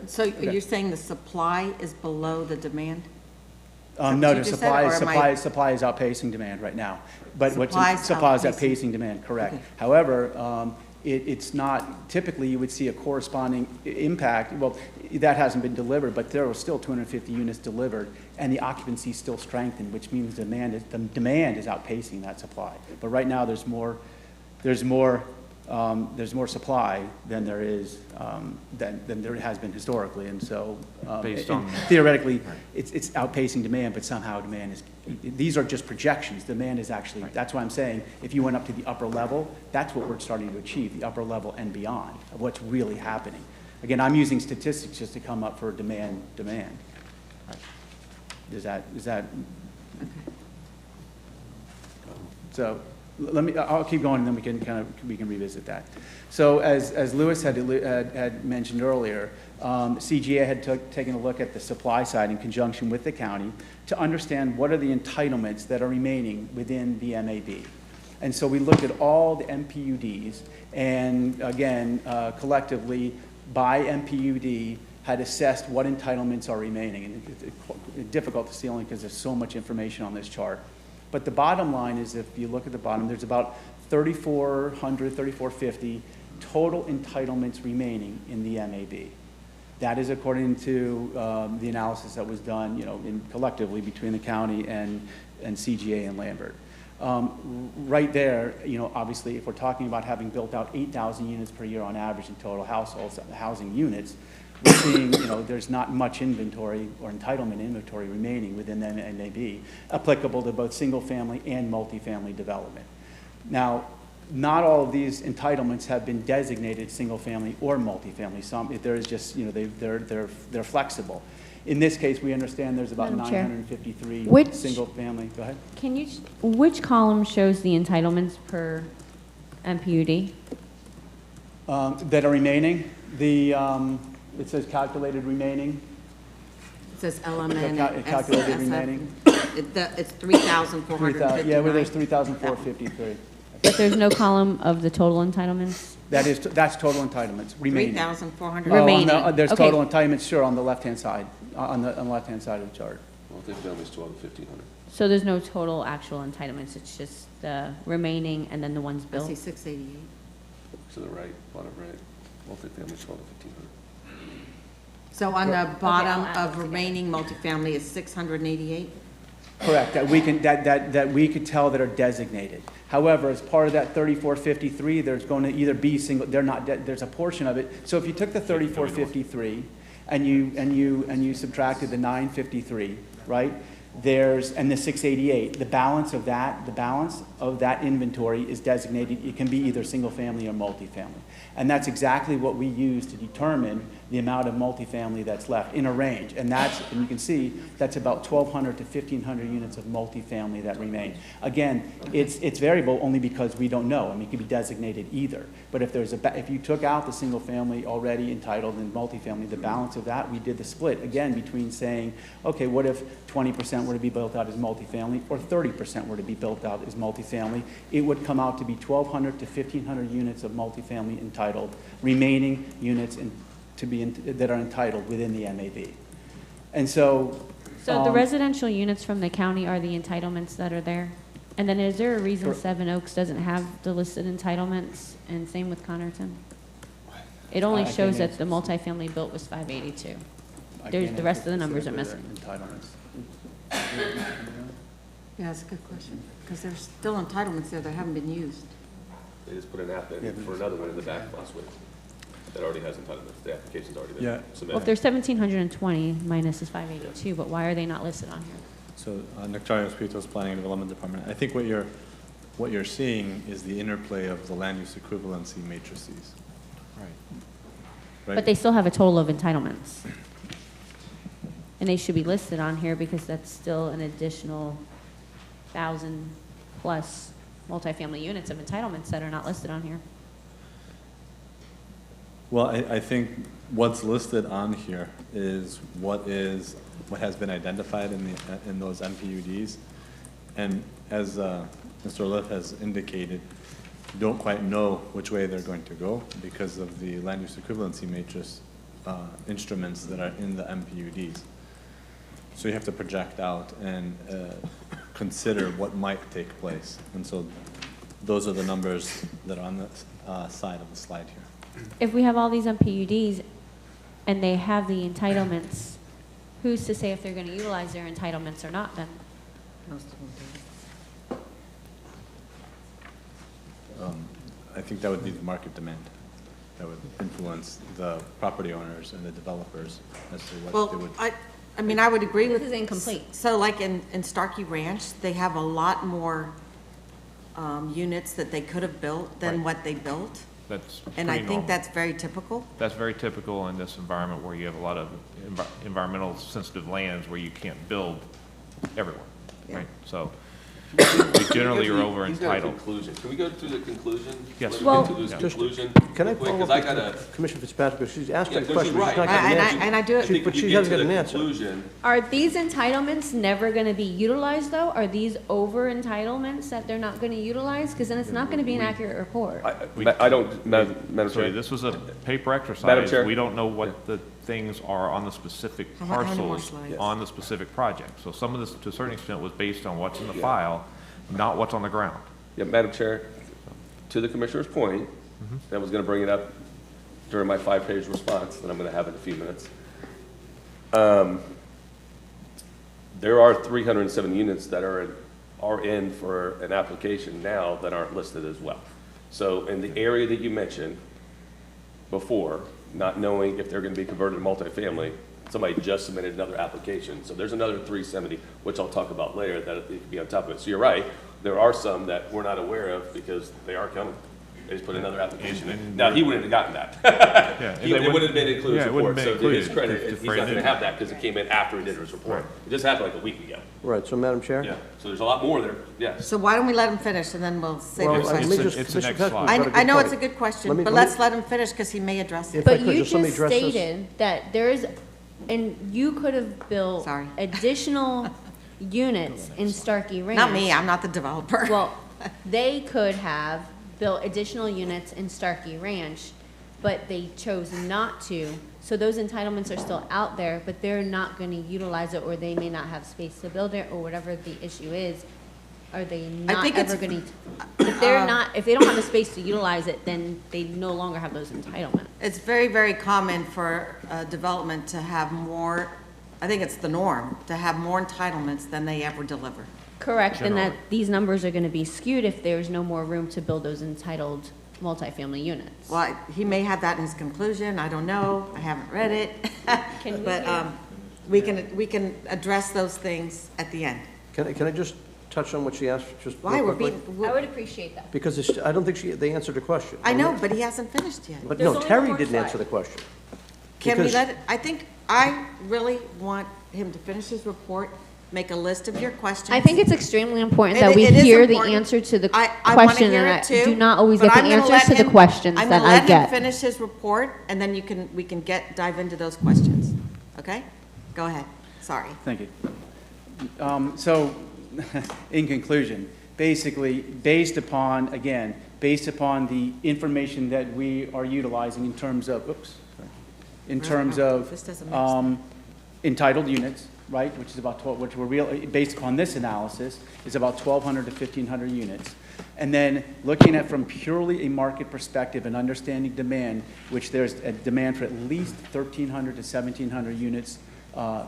so you're saying the supply is below the demand? No, the supply is outpacing demand right now. But supply is outpacing demand, correct. Okay. However, it's not, typically you would see a corresponding impact. Well, that hasn't been delivered, but there are still 250 units delivered, and the occupancy is still strengthened, which means the demand is outpacing that supply. But right now there's more supply than there is than there has been historically, and so theoretically, right, it's outpacing demand, but somehow demand is. These are just projections. Demand is actually. Right. That's why I'm saying if you went up to the upper level, that's what we're starting to achieve, the upper level and beyond of what's really happening. Again, I'm using statistics just to come up for demand. Right. Is that? Okay. So. I'll keep going, and then we can revisit that. So as Lewis had mentioned earlier, CGA had taken a look at the supply side in conjunction with the county to understand what are the entitlements that are remaining within the MAB. And so we looked at all the MPUDs, and again, collectively, by MPUD, had assessed what entitlements are remaining. And it's difficult to see only because there's so much information on this chart. But the bottom line is, if you look at the bottom, there's about 3,400, 3,450 total entitlements remaining in the MAB. That is according to the analysis that was done, collectively between the county and CGA and Lambert. Right there, obviously, if we're talking about having built out 8,000 units per year on average in total households, housing units, we're seeing, there's not much inventory or entitlement inventory remaining within the MAB applicable to both single-family and multifamily development. Now, not all of these entitlements have been designated single-family or multifamily. Some, there is just, they're flexible. In this case, we understand there's about 953 single-family. Go ahead. Which column shows the entitlements per MPUD? That are remaining? It says calculated remaining. It says LMN. Calculated remaining. It's 3,453. Yeah, well, there's 3,453. But there's no column of the total entitlements? That's total entitlements remaining. 3,400 remaining. There's total entitlements, sure, on the left-hand side, on the left-hand side of the chart. Multifamily is 12 to 1,500. So there's no total actual entitlements. It's just the remaining and then the ones built. I see 688. To the right, bottom right. Multifamily is 12 to 1,500. So on the bottom of remaining multifamily is 688? Correct, that we could tell that are designated. However, as part of that 3453, there's going to either be single, there's a portion of it. So if you took the 3453 and you subtracted the 953, right? And the 688, the balance of that inventory is designated. It can be either single family or multifamily. And that's exactly what we use to determine the amount of multifamily that's left in a range. And you can see that's about 1,200 to 1,500 units of multifamily that remain. Again, it's variable only because we don't know. I mean, it could be designated either. But if you took out the single family already entitled and multifamily, the balance of that, we did the split again between saying, okay, what if 20% were to be built out as multifamily or 30% were to be built out as multifamily? It would come out to be 1,200 to 1,500 units of multifamily entitled, remaining units that are entitled within the MAB. And so... So the residential units from the county are the entitlements that are there? And then is there a reason Seven Oaks doesn't have the listed entitlements, and same with Connerton? It only shows that the multifamily built was 582. The rest of the numbers are missing. Yeah, that's a good question, because there's still entitlements there that haven't been used. They just put an app in for another one in the back last week that already has entitlements. The application's already been submitted. Well, if there's 1,720 minus is 582, but why are they not listed on here? So, Nectarios Pitos, Planning and Development Department. I think what you're seeing is the interplay of the land use equivalency matrices. Right. But they still have a total of entitlements. And they should be listed on here because that's still an additional 1,000 plus multifamily units of entitlements that are not listed on here. Well, I think what's listed on here is what has been identified in those MPUDs. And as Mr. Olith has indicated, you don't quite know which way they're going to go because of the land use equivalency matrix instruments that are in the MPUDs. So you have to project out and consider what might take place. And so those are the numbers that are on the side of the slide here. If we have all these MPUDs and they have the entitlements, who's to say if they're going to utilize their entitlements or not then? I think that would be the market demand. That would influence the property owners and the developers as to what they would. I mean, I would agree with. This is incomplete. So like in Starkey Ranch, they have a lot more units that they could have built than what they built. That's And I pretty think normal. that's very typical. That's very typical in this environment where you have a lot of environmental sensitive lands where you can't build everywhere, right? So we generally are over He's got a entitled. conclusion. Can we go through the conclusion? Yes. Let's Well, get to this conclusion. Can I real quick, follow 'cause I up gotta. with Commissioner Fitzpatrick? She's asked Yeah, a no, question, she's but she's right. not getting an answer. And I do it. I think But if she you get hasn't to got the an answer. conclusion, Are these entitlements never going to be utilized though? Are these over entitlements that they're not going to utilize? Because then it's not going to be an accurate report. I don't, Madam Sorry, Chair. this was a paper Madam exercise. Chair. We don't know what the things are on the specific How many more parcels slides? on the specific project. So some of this, to a certain extent, was based on what's in the file, not what's on the ground. Yeah, Madam Chair, to the Commissioner's point, I was gonna bring it up during my 5-page response that I'm gonna have in a few minutes. There are 307 units that are in for an application now that aren't listed as well. So in the area that you mentioned before, not knowing if they're gonna be converted to multifamily, somebody just submitted another application. So there's another 370, which I'll talk about later, that it could be on top of it. So you're right, there are some that we're not aware of because they are coming. They just put another application in. Now, he wouldn't have gotten that. Yeah, and It wouldn't have been included in his report. So to his included credit, to he's not gonna have that because it came in after he did his report. It just happened like a week ago. Right, so Madam Chair? Yeah, so there's a lot more there, yes. So why don't we let him finish and then we'll save Well, your let me question. just- it's the Commissioner next Patrick, slide. you've got a good I know it's a point. good question, Let me- but let me- let's let him finish because he may address it. If I But could, you just let me just address this. stated that there's, and you could have built Sorry. additional units in Starkey Ranch. Not me, I'm not the developer. Well, they could have built additional units in Starkey Ranch, but they chose not to. So those entitlements are still out there, but they're not going to utilize it, or they may not have space to build it, or whatever the issue is. Are they not think ever it's- going to? If they're not, if they don't have the space to utilize it, then they no longer have those entitlements. It's very, very common for development to have more I think it's the norm to have more entitlements than they ever deliver. Correct, and that Generally. these numbers are going to be skewed if there's no more room to build those entitled multifamily units. Well, he may have that in his conclusion, I don't know, I haven't read it. Can we But hear? we can address those things at the end. Can I just touch on what she asked, just Why, real we're quickly? being, I would appreciate that. Because I don't think they answered the question. I know, but he hasn't finished yet. But There's no, only Terry one more didn't slide. answer the question. Can we Because- let it, I really want him to finish his report, make a list of your questions. I think it's extremely important It- that we it is hear the important. answer to the I wanna question, hear and it I too, do not always but get the I'm gonna answers let to the him- questions that I I'm gonna let him get. finish his report, and then we can dive into those questions, okay? Go ahead, sorry. Thank you. So, in conclusion, basically, based upon the information that we are utilizing in terms of, This doesn't make sense. entitled units, right, which is about 12, which we're based upon this analysis, is about 1,200 to 1,500 units. And then looking at from purely a market perspective and understanding demand, which there's a demand for at least 1,300 to 1,700 units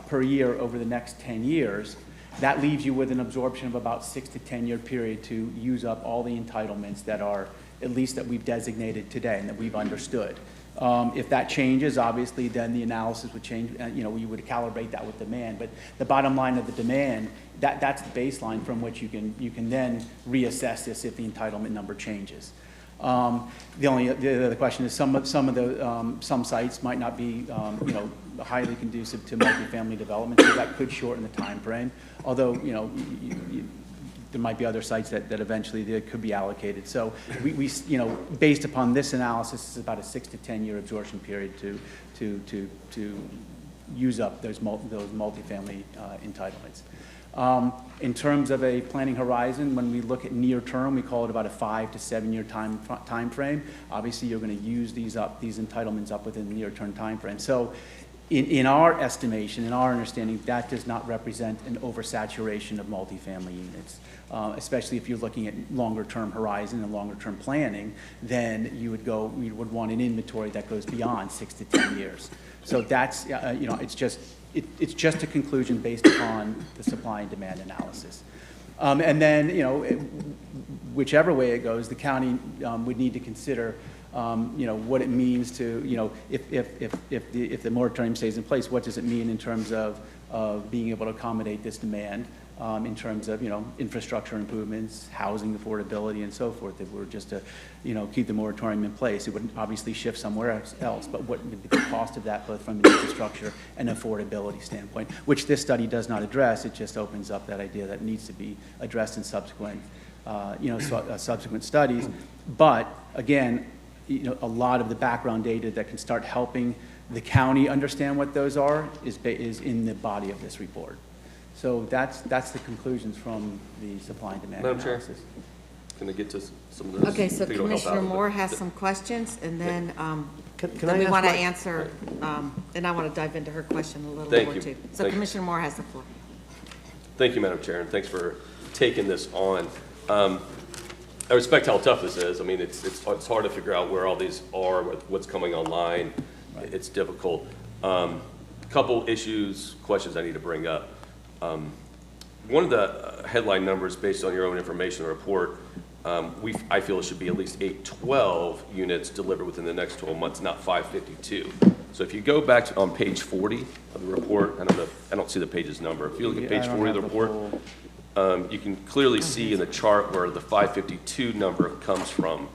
per year over the next 10 years, that leaves you with an absorption of about 6 to 10 year period to use up all the entitlements that are, at least that we've designated today and that we've understood. If that changes, obviously, then the analysis would change, you would calibrate that with demand. But the bottom line of the demand, that's the baseline from which you can then reassess this if the entitlement number changes. The other question is some sites might not be, highly conducive to multifamily development, so that could shorten the time frame. Although, there might be other sites that eventually they could be allocated. So we based upon this analysis, it's about a 6 to 10 year absorption period to use up those multifamily entitlements. In terms of a planning horizon, when we look at near term, we call it about a 5 to 7 year time frame. Obviously, you're going to use these entitlements up within the near term time frame. So in our estimation, in our understanding, that does not represent an oversaturation of multifamily units. Especially if you're looking at longer-term horizon and longer-term planning, then you would want an inventory that goes beyond 6 to 10 years. So that's, it's just a conclusion based upon the supply and demand analysis. And then, whichever way it goes, the county would need to consider what it means to, if the moratorium stays in place, what does it mean in terms of being able to accommodate this demand, in terms of, infrastructure improvements, housing affordability, and so forth. If we were just to, keep the moratorium in place, it would obviously shift somewhere else, but what would be the cost of that, both from an infrastructure and affordability standpoint, which this study does not address. It just opens up that idea that needs to be addressed in subsequent, subsequent studies. But again, a lot of the background data that can start helping the county understand what those are is in the body of this report. So that's the conclusions from the supply and demand Madam Chair, analysis. can I get to some of those? Okay, so I think it'll help Commissioner out, Moore but- has some questions, and then, Can then I we ask want to my- answer, and I want to dive into her question a little Thank more you. too. So Thank you. Commissioner Moore has the floor. Thank you, Madam Chair, and thanks for taking this on. I respect how tough this is. I mean, it's hard to figure out where all these are, what's coming online. It's difficult. Couple issues, questions I need to bring up. One of the headline numbers, based on your own information report, I feel it should be at least 812 units delivered within the next 12 months, not 552. So if you go back on page 40 of the report, I don't see the page's number. If you look at page 40 of the report, you can clearly see in the chart where the 552 number comes from.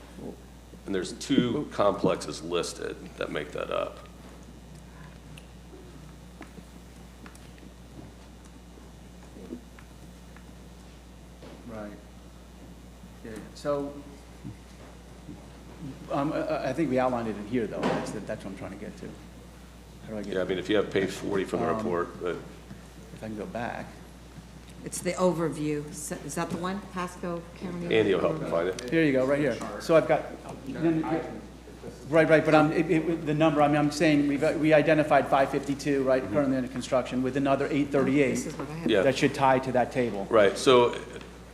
And there's 2 complexes listed that make that up. Right. Yeah, so, I think we outlined it in here, though. That's what I'm trying to get to. How do I get? Yeah, I mean, if you have page 40 from the report, but if I can go back. It's the overview. Is that the one, Pasco County? Andy will help me find it. Here you go, right here. So I've got, right, but the number, I'm saying we identified 552, right, currently under construction, with another 838 This is what I have. Yeah. that should tie to that table. Right, so,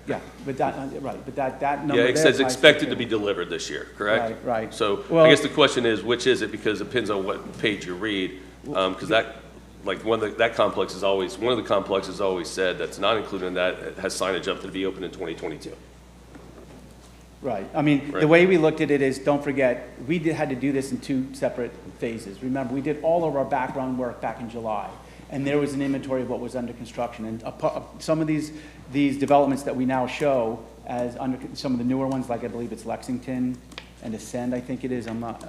Yeah, but that, right, but that number yeah, there it says ties expected to to be delivered this year, correct? Right, right. So Well- I guess the question is, which is it? Because it depends on what page you read, because that like that complex is always, one of the complexes always said that's not included in that, it has signage up to be open in 2022. Right. I mean, the way we looked at it is, don't forget, had to do this in 2 separate phases. Remember, we did all of our background work back in July, and there was an inventory of what was under construction. And some of these developments that we now show as under, some of the newer ones, like I believe it's Lexington and Ascend, I think it is, I'm not,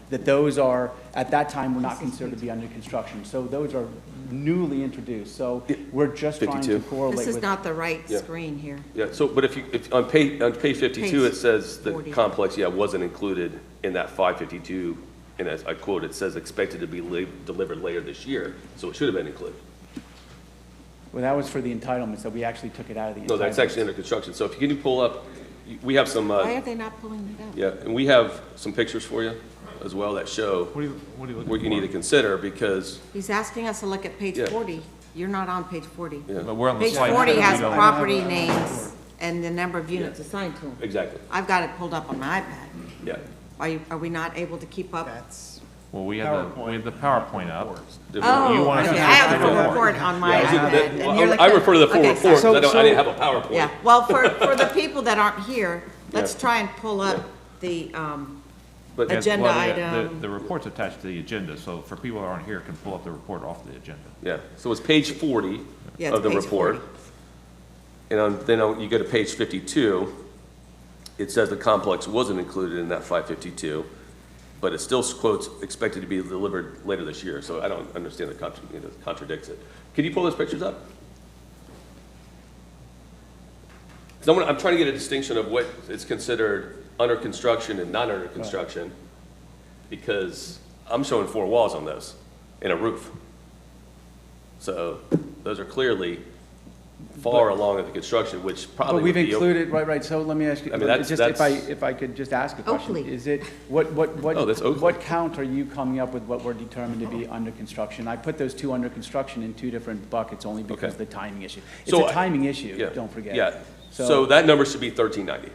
that those are, at that time, were not considered to be under construction. So those are newly introduced. So we're just trying to correlate with. This is not the right screen here. Yeah, so, but if on page 52, it says the 40. complex, wasn't included in that 552, and as I quote, it says expected to be delivered later this year, so it should have been included. Well, that was for the entitlements, so we actually took it out of the entitlements. No, that's actually under construction. So if you can pull up, we have some. Why are they not pulling it up? Yeah, and we have some pictures for you as well that show what you need to consider, because. He's asking us to look at page 40. You're not on page 40. Yeah. But we're on the Page slide. 40 has property names and the number of units assigned to them. Exactly. I've got it pulled up on my iPad. Yeah. Are we not able to keep up? Well, we had the PowerPoint up. Oh, You want us to okay, I just have do the the report on my iPad. and you're I looking- refer to the full okay, report, sorry. because I didn't have a PowerPoint. Yeah, well, for the people that aren't here, let's try and pull up the But agenda Well, item. the report's attached to the agenda, so for people that aren't here, can pull up the report off the agenda. Yeah, so it's page 40 Yeah, it's of the page report. 40. And then you go to page 52, it says the complex wasn't included in that 552, but it still quotes expected to be delivered later this year, so I don't understand it contradicts it. Can you pull those pictures up? 'Cause I'm trying to get a distinction of what is considered under construction and not under construction, because I'm showing 4 walls on those and a roof. So those are clearly far along in the construction, which probably But we've would be included, right, so let me ask you, I mean, that's- just if I could just ask a question. Oakley. Is it, what Oh, that's Oakley. what count are you coming up with what we're determined to be under construction? I put those 2 under construction in 2 different buckets only because of the timing issue. It's So a timing issue, don't forget. Yeah, so that number should be 1390.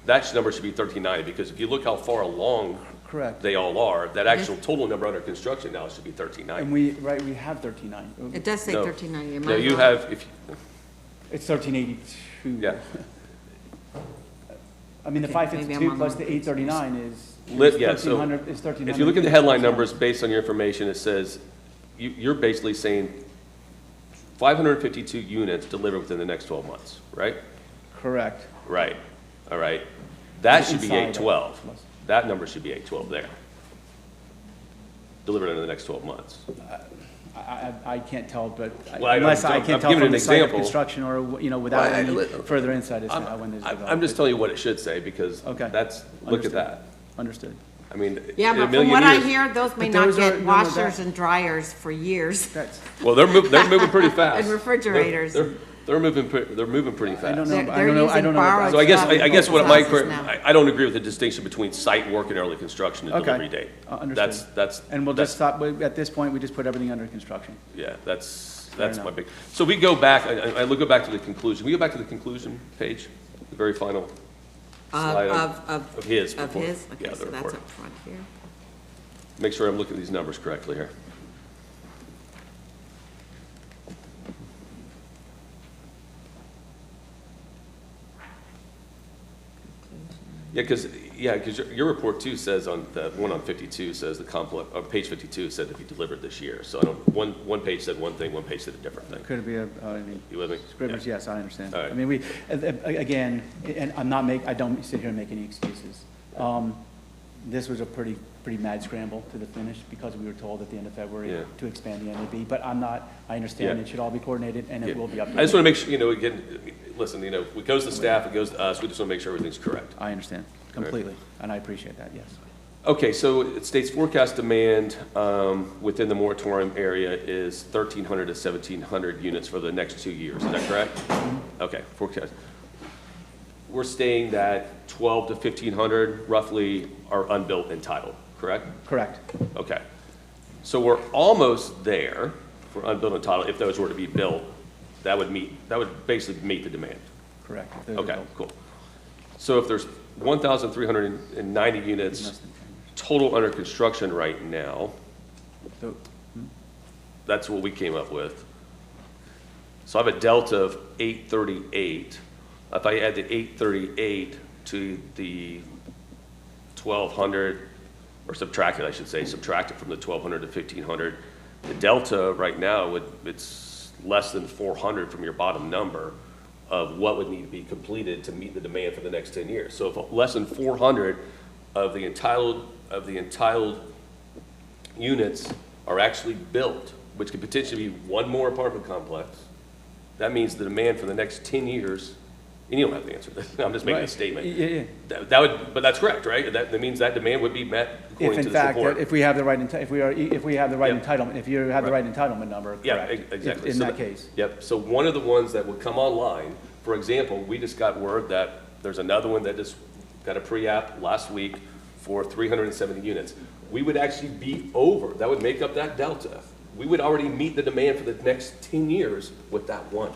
That number should be 1390, because if you look how far along Correct. they all are, that actual total number under construction now should be 1390. And we have 1390. It does say No. 1390. Am No, I you wrong? have, It's 1382. Yeah. I mean, the Okay, maybe I'm 552 on plus the the 839 is yeah, so 1300, is 1300. if you look at the headline numbers based on your information, it says, you're basically saying 552 units delivered within the next 12 months, right? Correct. Right, all right. That should be Inside of- 812. That number should be 812 there. Delivered in the next 12 months. I can't tell, but Well, unless I I'm can't tell giving from an the site of example. construction or, without Well, any further insight as to when there's I'm development. just telling you what it should say, because Okay. look at that. Understood. I mean, Yeah, in a but from million what I years- hear, those may But not those are- get no, washers and dryers for years. Well, they're moving pretty fast. And refrigerators. They're moving pretty fast. I don't know. They're I don't know. I using don't know. borrowed So I guess stuff what in my, people's houses now. I don't agree with the distinction between site work and early construction and Okay. delivery date. Understood. That's. And we'll just stop, at this point, we just put everything under construction. Yeah, that's Fair my enough. big, so we go back, I go back to the conclusion. We go back to the conclusion page, the very final slide of his Of report. his? Okay, Yeah, the so that's report. up front here. Make sure I'm looking at these numbers correctly here. Yeah, because your report too says on, the one on 52 says the complex, page 52 said to be delivered this year. So I don't, one page said one thing, one page said a different thing. Could it be I mean, You with me? Scribner's, Yeah. yes, I understand. All right. I mean, again, and I don't sit here and make any excuses. This was a pretty mad scramble to the finish because we were told at the end of February Yeah. to expand the NAB, but I understand Yeah. it should all be coordinated and it Yeah. will be updated. I just want to make sure, again, listen, it goes to staff, it goes to us, we just want to make sure everything's correct. I understand completely, and I appreciate that, yes. Okay, so it states forecast demand within the moratorium area is 1,300 to 1,700 units for the next 2 years, is that correct? Okay, forecast. We're staying that 1,200 to 1,500 roughly are unbuilt entitled, correct? Correct. Okay. So we're almost there for unbuilt entitled. If those were to be built, that would basically meet the demand. Correct. Okay, cool. So if there's 1,390 units total under construction right now, that's what we came up with. So I have a delta of 838. If I add the 838 to the 1,200, or subtract it, I should say, subtract it from the 1,200 to 1,500, the delta right now it's less than 400 from your bottom number of what would need to be completed to meet the demand for the next 10 years. So if less than 400 of the entitled units are actually built, which could potentially be one more apartment complex, that means the demand for the next 10 years, and you don't have to answer this, I'm just making a statement. Yeah. That would, but that's correct, right? That means that demand would be met according to this report. If we have the right, if we have the right entitlement, if you have the right entitlement number, correct? Yeah, exactly. In that case. Yep, so one of the ones that would come online, for example, we just got word that there's another one that just got a pre-app last week for 370 units. We would actually be over, that would make up that delta. We would already meet the demand for the next 10 years with that one,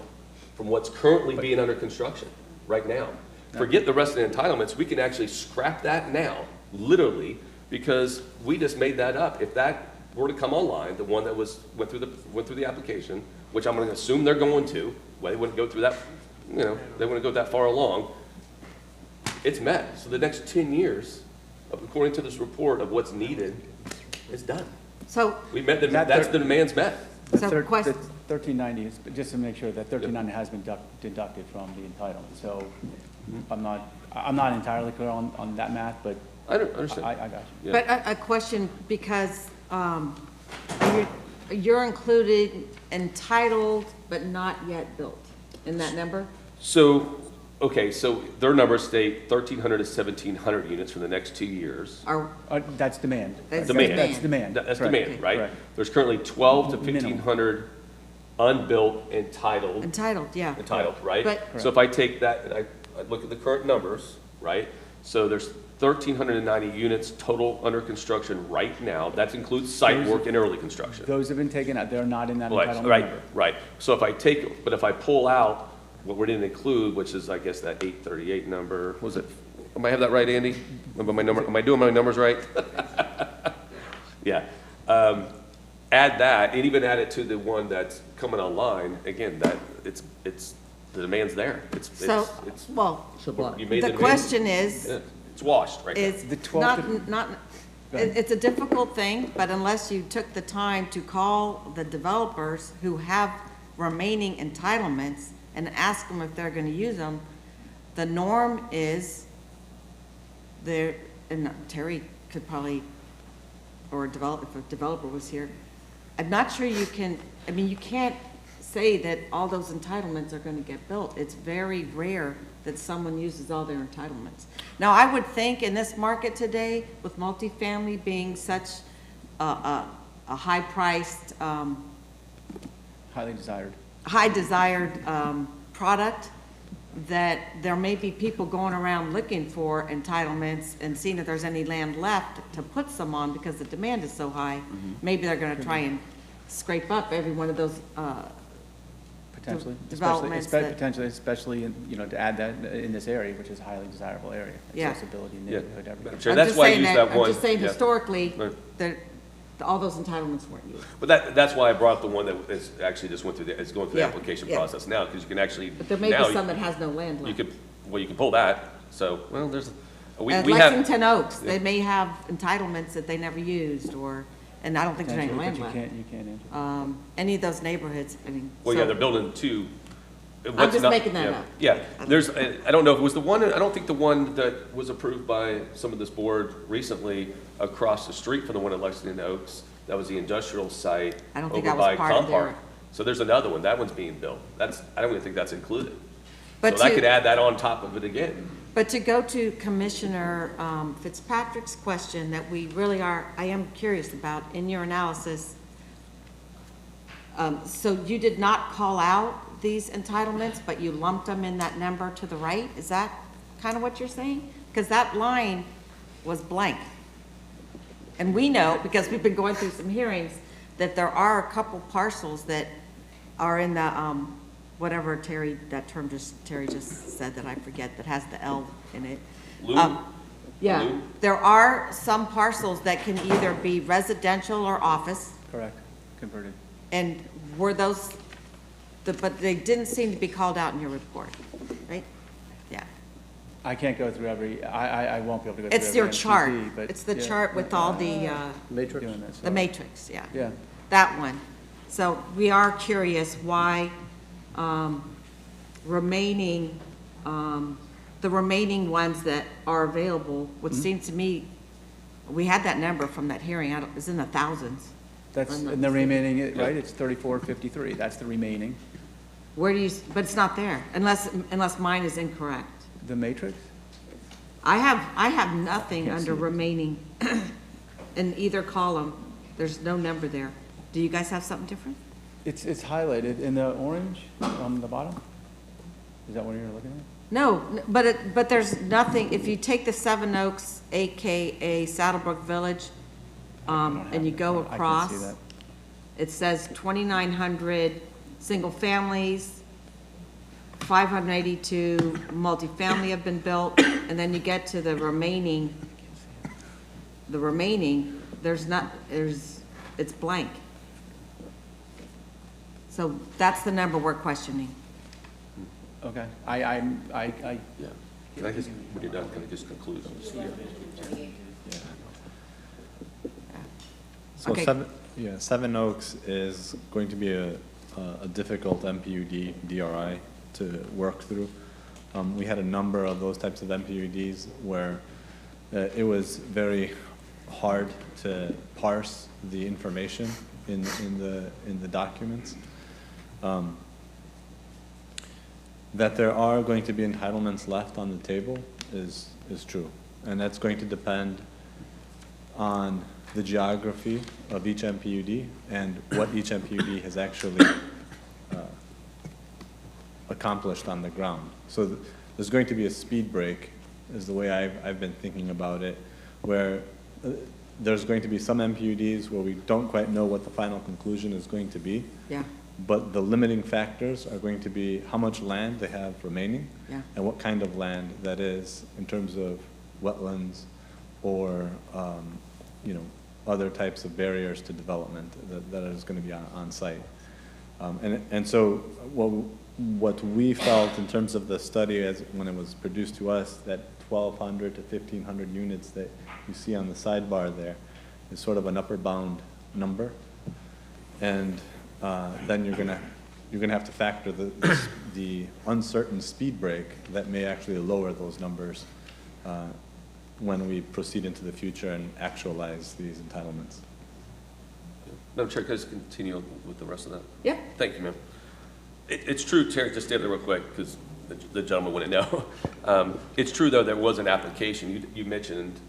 from what's currently being under construction right now. Forget the rest of the entitlements, we can actually scrap that now, literally, because we just made that up. If that were to come online, the one that went through the application, which I'm gonna assume they're going to, well, they wouldn't go through that, you know, they wouldn't go that far along, it's met. So the next 10 years, according to this report of what's needed, is done. So we met the, that's the demand's met. So question. 1390 is, just to make sure that 1390 has been deducted from the entitlement. So I'm not entirely clear on that math, but I don't understand. I got you. But a question, because you're included entitled but not yet built in that number? So, okay, so their numbers state 1,300 to 1,700 units for the next 2 years. That's demand. That's demand. That's demand. That's Correct. demand, right? Correct. There's currently 12 to 1,500 unbuilt entitled. Entitled, yeah. Entitled, right? But- So if I take that and I look at the current numbers, right? So there's 1,390 units total under construction right now. That includes site work and early construction. Those have been taken out. They're not in that entitlement number. Right. So if I pull out what we didn't include, which is, I guess, that 838 number, was it, am I have that right, Andy? Am I doing my numbers right? Yeah. Add that, and even add it to the one that's coming online, again, that it's the demand's there. So, well, you made the demand. question is, Yeah, it's washed right is now. it's a difficult thing, but unless you took the time to call the developers who have remaining entitlements and ask them if they're gonna use them, the norm is there, and Terry could probably, or if a developer was here, I'm not sure you can, I mean, you can't say that all those entitlements are gonna get built. It's very rare that someone uses all their entitlements. Now, I would think in this market today, with multifamily being such a high-priced, Highly desired. high desired product, that there may be people going around looking for entitlements and seeing if there's any land left to put some on because the demand is so high. Maybe they're gonna try and scrape up every one of those Potentially. developments Potentially, especially in, to add that in this area, which is a highly desirable area. Yeah. Accessibility, neighborhood, everything. Sure, that's why I used that one. I'm just saying Yeah. historically, Right. that all those entitlements weren't used. But that's why I brought the one that is actually just went through is going through the Yeah, application yeah. process now, because you can actually. But there may now be some that has no land You left. could, you can pull that, so, well, there's, we At we have. Lexington Oaks, Yeah. they may have entitlements that they never used, and I don't think there's any land Potentially, left. but you can't enter. Any of those neighborhoods, I mean. Well, yeah, so- they're building two. I'm just making that up. Yeah, there's, I don't know if it was the one, I don't think the one that was approved by some of this board recently across the street from the one at Lexington Oaks, that was the industrial site I don't think over that was by part of Compart. their- So there's another one, that one's being built. I don't even think that's included. But So I to- could add that on top of it again. But to go to Commissioner Fitzpatrick's question that we really I am curious about in your analysis, so you did not call out these entitlements, but you lumped them in that number to the right? Is that kind of what you're saying? Because that line was blank. And we know, because we've been going through some hearings, that there are a couple parcels that are in the, whatever Terry just said that I forget, that has the L in it. Lou? Yeah, Lou? there are some parcels that can either be residential or office. Correct, converted. And were those, but they didn't seem to be called out in your report, right? Yeah. I can't go through I won't be able to go through It's every your chart. MCP, but It's the yeah. chart with all the, Matrix? Doing this, the matrix, yeah. Yeah. That one. So we are curious why remaining, the remaining ones that are available would seem to me, we had that number from that hearing, it's in the thousands. That's, and the remaining, right, it's 3453, that's the remaining. Where do you, but it's not there, unless mine is incorrect. The matrix? I have nothing Can't under see it. remaining in either column. There's no number there. Do you guys have something different? It's highlighted in the orange on the bottom? Is that what you're looking at? No, but there's nothing, if you take the Seven Oaks, AKA Saddlebrook Village, and you go across, I can't see that. it says 2,900 single families, 582 multifamily have been built, and then you get to the remaining, it's blank. So that's the number we're questioning. Okay, Yeah. Can I just, when you're done, can I just conclude? So Okay. Seven Oaks is going to be a difficult MPUD DRI to work through. We had a number of those types of MPUDs where it was very hard to parse the information in the documents. That there are going to be entitlements left on the table is true, and that's going to depend on the geography of each MPUD and what each MPUD has actually accomplished on the ground. So there's going to be a speed break, is the way I've been thinking about it, where there's going to be some MPUDs where we don't quite know what the final conclusion is going to be. Yeah. But the limiting factors are going to be how much land they have remaining, Yeah. and what kind of land that is in terms of wetlands or other types of barriers to development that is going to be on site. And so what we felt in terms of the study when it was produced to us, that 1,200 to 1,500 units that you see on the sidebar there is sort of an upper bound number. And then you're gonna have to factor the uncertain speed break that may actually lower those numbers when we proceed into the future and actualize these entitlements. Madam Chair, can I just continue with the rest of that? Yeah. Thank you, ma'am. It's true, Terry, just stay there real quick, because the gentleman wouldn't know. It's true, though, there was an application. You mentioned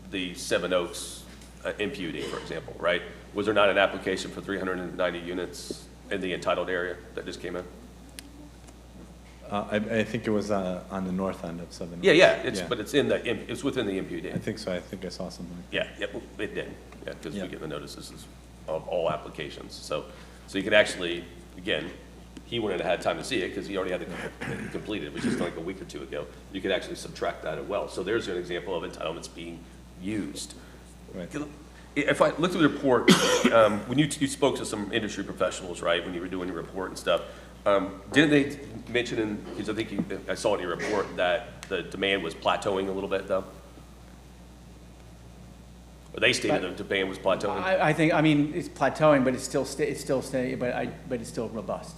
the Seven Oaks MPUD, for example, right? Was there not an application for 390 units in the entitled area that just came in? I think it was on the north end of Seven Oaks. Yeah, but it's within the MPUD. I think so. I think I saw something. Yeah, it did. Yeah, because we get the notices of all applications. So you can actually, again, he wouldn't have had time to see it because he already had it completed, which is like a week or two ago. You could actually subtract that as well. So there's an example of entitlements being used. Right. If I look through the report, when you spoke to some industry professionals, right, when you were doing your report and stuff, didn't they mention, because I think I saw in your report that the demand was plateauing a little bit, though? Or they stated the demand was plateauing? I think, it's plateauing, but it's still steady, but it's still robust.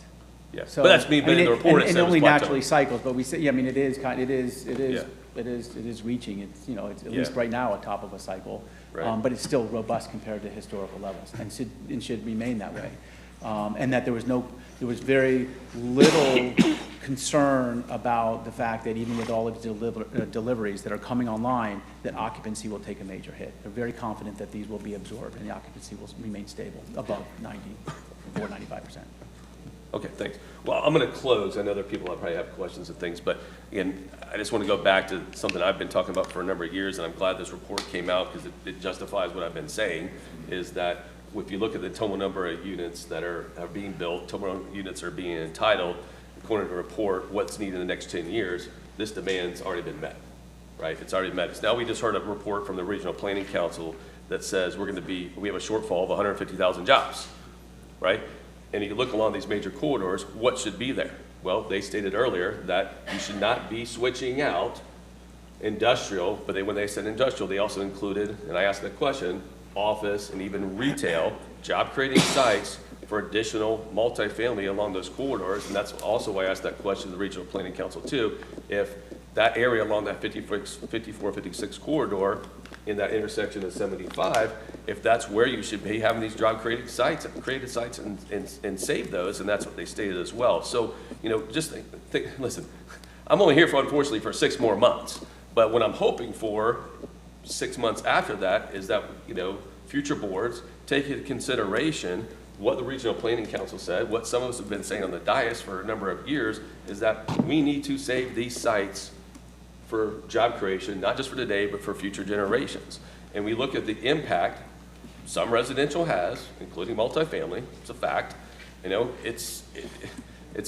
Yeah, So, but that's me, but in the report it said it it was only plateauing. naturally cycles, but it is reaching, it's at least right now at top of a cycle. Right. But it's still robust compared to historical levels and should remain that way. And that there was very little concern about the fact that even with all of the deliveries that are coming online, that occupancy will take a major hit. They're very confident that these will be absorbed and the occupancy will remain stable above 95%. Okay, thanks. Well, I'm going to close. I know there are people that probably have questions and things, but again, I just want to go back to something I've been talking about for a number of years, and I'm glad this report came out because it justifies what I've been saying, is that if you look at the total number of units that are being built, total units are being entitled, according to the report, what's needed in the next 10 years, this demand's already been met, right? It's already met. So now we just heard a report from the Regional Planning Council that says we have a shortfall of 150,000 jobs. right? And you look along these major corridors, what should be there? Well, they stated earlier that you should not be switching out industrial, but when they said industrial, they also included, and I asked that question, office and even retail, job-creating sites for additional multifamily along those corridors, and that's also why I asked that question to the Regional Planning Council too. If that area along that 54, 56 corridor in that intersection of 75, if that's where you should be having these job-creating sites, and save those, and that's what they stated as well. So, you know, just listen, I'm only here for, unfortunately, for 6 more months, but what I'm hoping for 6 months after that is that, you know, future boards take into consideration what the Regional Planning Council said, what some of us have been saying on the dais for a number of years, is that we need to save these sites for job creation, not just for today, but for future generations. And we look at the impact some residential has, including multifamily. It's a fact. You know, it's a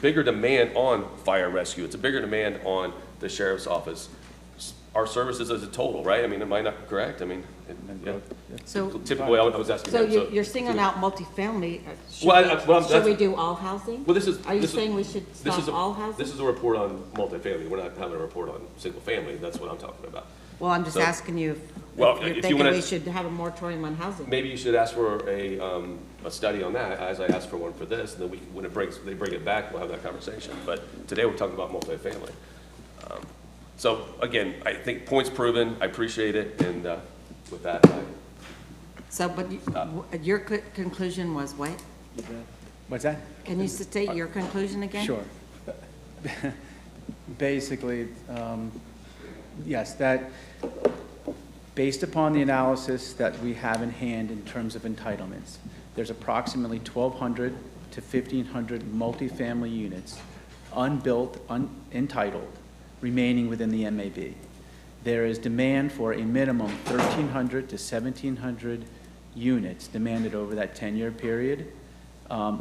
bigger demand on fire rescue. It's a bigger demand on the sheriff's office. Our services as a total, right? I mean, am I not correct? I mean, yeah. So typically, I was asking. So that, you're singling out multifamily. Should we do all housing? Well, this is. Are you saying we should stop all housing? This is a report on multifamily. We're not having a report on single family. That's what I'm talking about. Well, I'm just asking you Well, if you're if you thinking wanna- we should have a moratorium on housing. Maybe you should ask for a study on that, as I asked for one for this, and then when they bring it back, we'll have that conversation. But today, we're talking about multifamily. So again, I think points proven, I appreciate it, and with that, So, but your conclusion was what? What's that? Can you state your conclusion again? Sure. Basically, yes, that based upon the analysis that we have in hand in terms of entitlements, there's approximately 1,200 to 1,500 multifamily units, unbuilt, entitled, remaining within the MAB. There is demand for a minimum 1,300 to 1,700 units demanded over that 10-year period,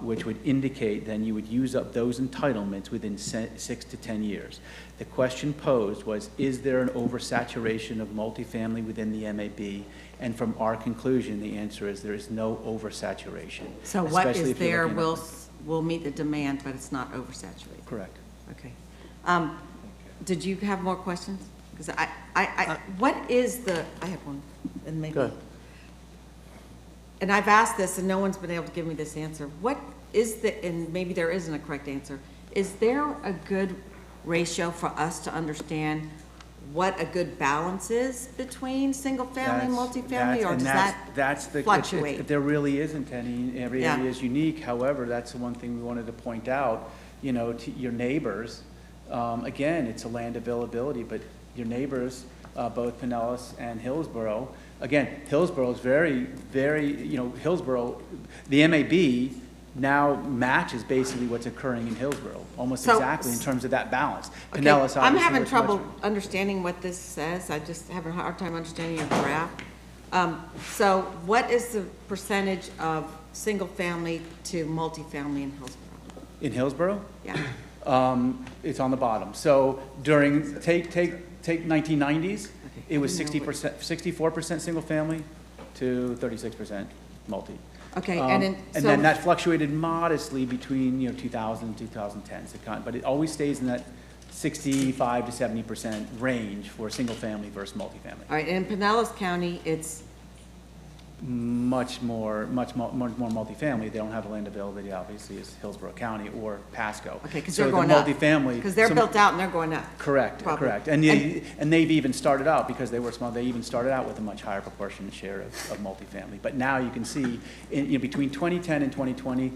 which would indicate then you would use up those entitlements within 6 to 10 years. The question posed was, is there an oversaturation of multifamily within the MAB? And from our conclusion, the answer is there is no oversaturation. So what especially is if you're there looking will meet the demand, but it's not oversaturated? Correct. Okay. Did you have more questions? Because what is the, I have one, and maybe. Go ahead. And I've asked this, and no one's been able to give me this answer. What is and maybe there isn't a correct answer, is there a good ratio for us to understand what a good balance is between single-family and multifamily, or does that fluctuate? There really isn't any. Every Yeah. area is unique. However, that's the one thing we wanted to point out, you know, to your neighbors. Again, it's a land availability, but your neighbors, both Pinellas and Hillsborough, again, Hillsborough is very, very, you know, Hillsborough, the MAB now matches basically what's occurring in Hillsborough, almost exactly in terms of that balance. Okay, Pinellas, I'm obviously, having much trouble more. understanding what this says. I just have a hard time understanding your graph. So what is the percentage of single-family to multifamily in Hillsborough? In Hillsborough? Yeah. It's on the bottom. So during, take 1990s, it was 60%, 64% single family to 36% multi. Okay, And then that fluctuated modestly between, you know, 2000 and 2010, but it always stays in that 65 to 70% range for single family versus multifamily. All right, and in Pinellas County, it's much more multifamily. They don't have the land availability, obviously, as Hillsborough County or Pasco. okay, because So they're the going up. multifamily. Because they're built out and they're going up. Correct, Probably. correct. And they've even started out, because they were small, they even started out with a much higher proportionate share of multifamily. But now you can see, between 2010 and 2020,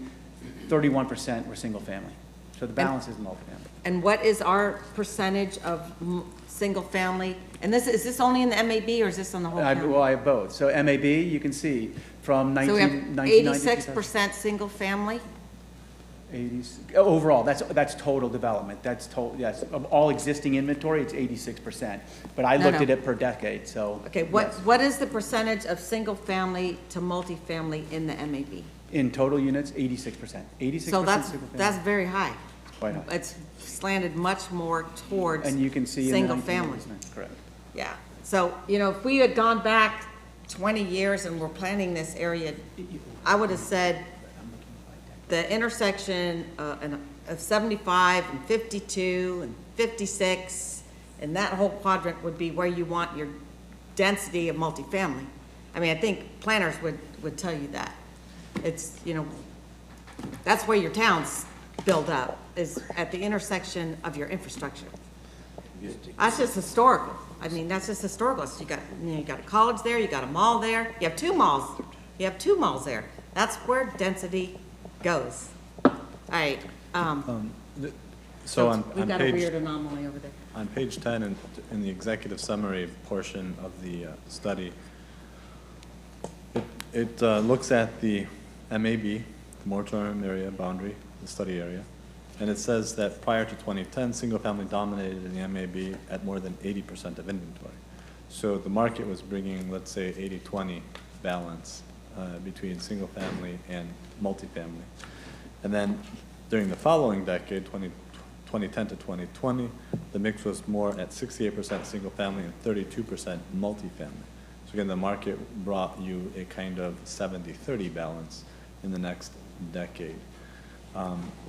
31% were single family. So the balance is multifamily. And what is our percentage of single-family? And is this only in the MAB, or is this on the whole county? Well, I have both. So MAB, you can see from So we have 1990. 86% single-family? 80s, overall, that's total development. That's total, yes. Of all existing inventory, it's 86%. But I looked at it per decade, so. Okay, what is the percentage of single-family to multifamily in the MAB? In total units, 86%. 86% So that's single-family. very high. Quite high. It's slanted much more towards And you can see in the single-family. 1980s, correct. Yeah, so, you know, if we had gone back 20 years and we're planning this area, I would have said the intersection of 75 and 52 and 56, and that whole quadrant would be where you want your density of multifamily. I mean, I think planners would tell you that. It's, you know, that's where your towns build up, is at the intersection of your infrastructure. That's just historical. I mean, that's just historical. So you got a college there, you got a mall there, you have two malls. You have two malls there. That's where density goes. All right. So we've got a weird anomaly over there. On page 10, in the executive summary portion of the study, it looks at the MAB, the moratorium area boundary, the study area, and it says that prior to 2010, single-family dominated in the MAB at more than 80% of inventory. So the market was bringing, let's say, 80-20 balance between single-family and multifamily. And then during the following decade, 2010 to 2020, the mix was more at 68% single-family and 32% multifamily. So again, the market brought you a kind of 70-30 balance in the next decade.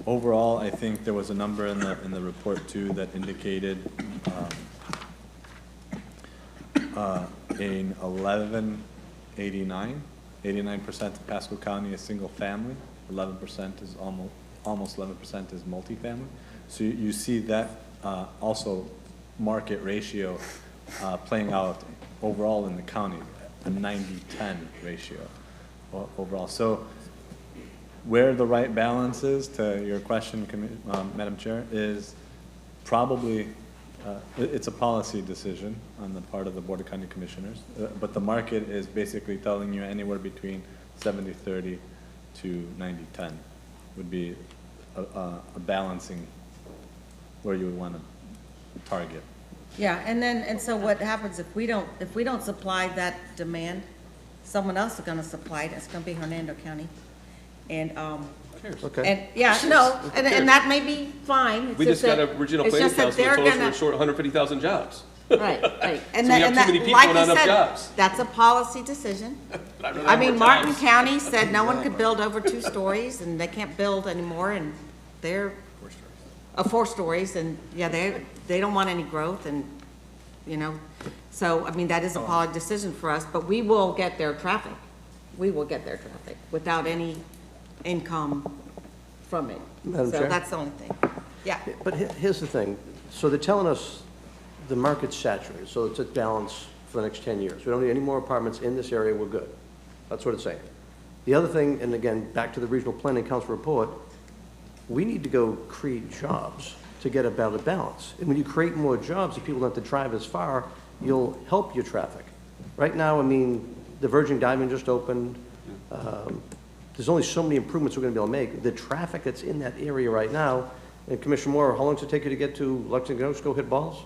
Overall, I think there was a number in the report too that indicated in 89% of Pasco County is single family, 11% is almost 11% is multifamily. So you see that also market ratio playing out overall in the county, a 90-10 ratio overall. So where the right balance is, to your question, Madam Chair, is probably, it's a policy decision on the part of the Board of County Commissioners, but the market is basically telling you anywhere between 70-30 to 90-10 would be a balancing where you would want to target. Yeah, and so what happens if we don't supply that demand, someone else is gonna supply it, it's gonna be Hernando County. And, Okay. and, yeah, no, and that may be fine. It's We just got that- a regional it's planning just that council that they're told us gonna- we're short 150,000 jobs. Right, right. And So we that, have and too many that, people like and I not enough said, jobs. that's a policy decision. I'd rather I have mean, more Martin jobs. County said no one could build over 2 stories, and they can't build anymore, and they're, 4 stories, and, yeah, they don't want any growth, and, you know, so, I mean, that is a policy decision for us, but we will get their traffic. We will get their traffic without any income from it. Madam So Chair? that's the only thing. Yeah. But here's the thing. So they're telling us the market's saturated, so it's at balance for the next 10 years. We don't need any more apartments in this area, we're good. That's what it's saying. The other thing, and again, back to the Regional Planning Council report, we need to go create jobs to get a better balance. And when you create more jobs, if people don't have to drive as far, you'll help your traffic. Right now, I mean, the Virgin Diamond just opened. There's only so many improvements we're going to be able to make. The traffic that's in that area right now, and Commissioner Moore, how long does it take you to get to Lexington Oaks to go hit balls?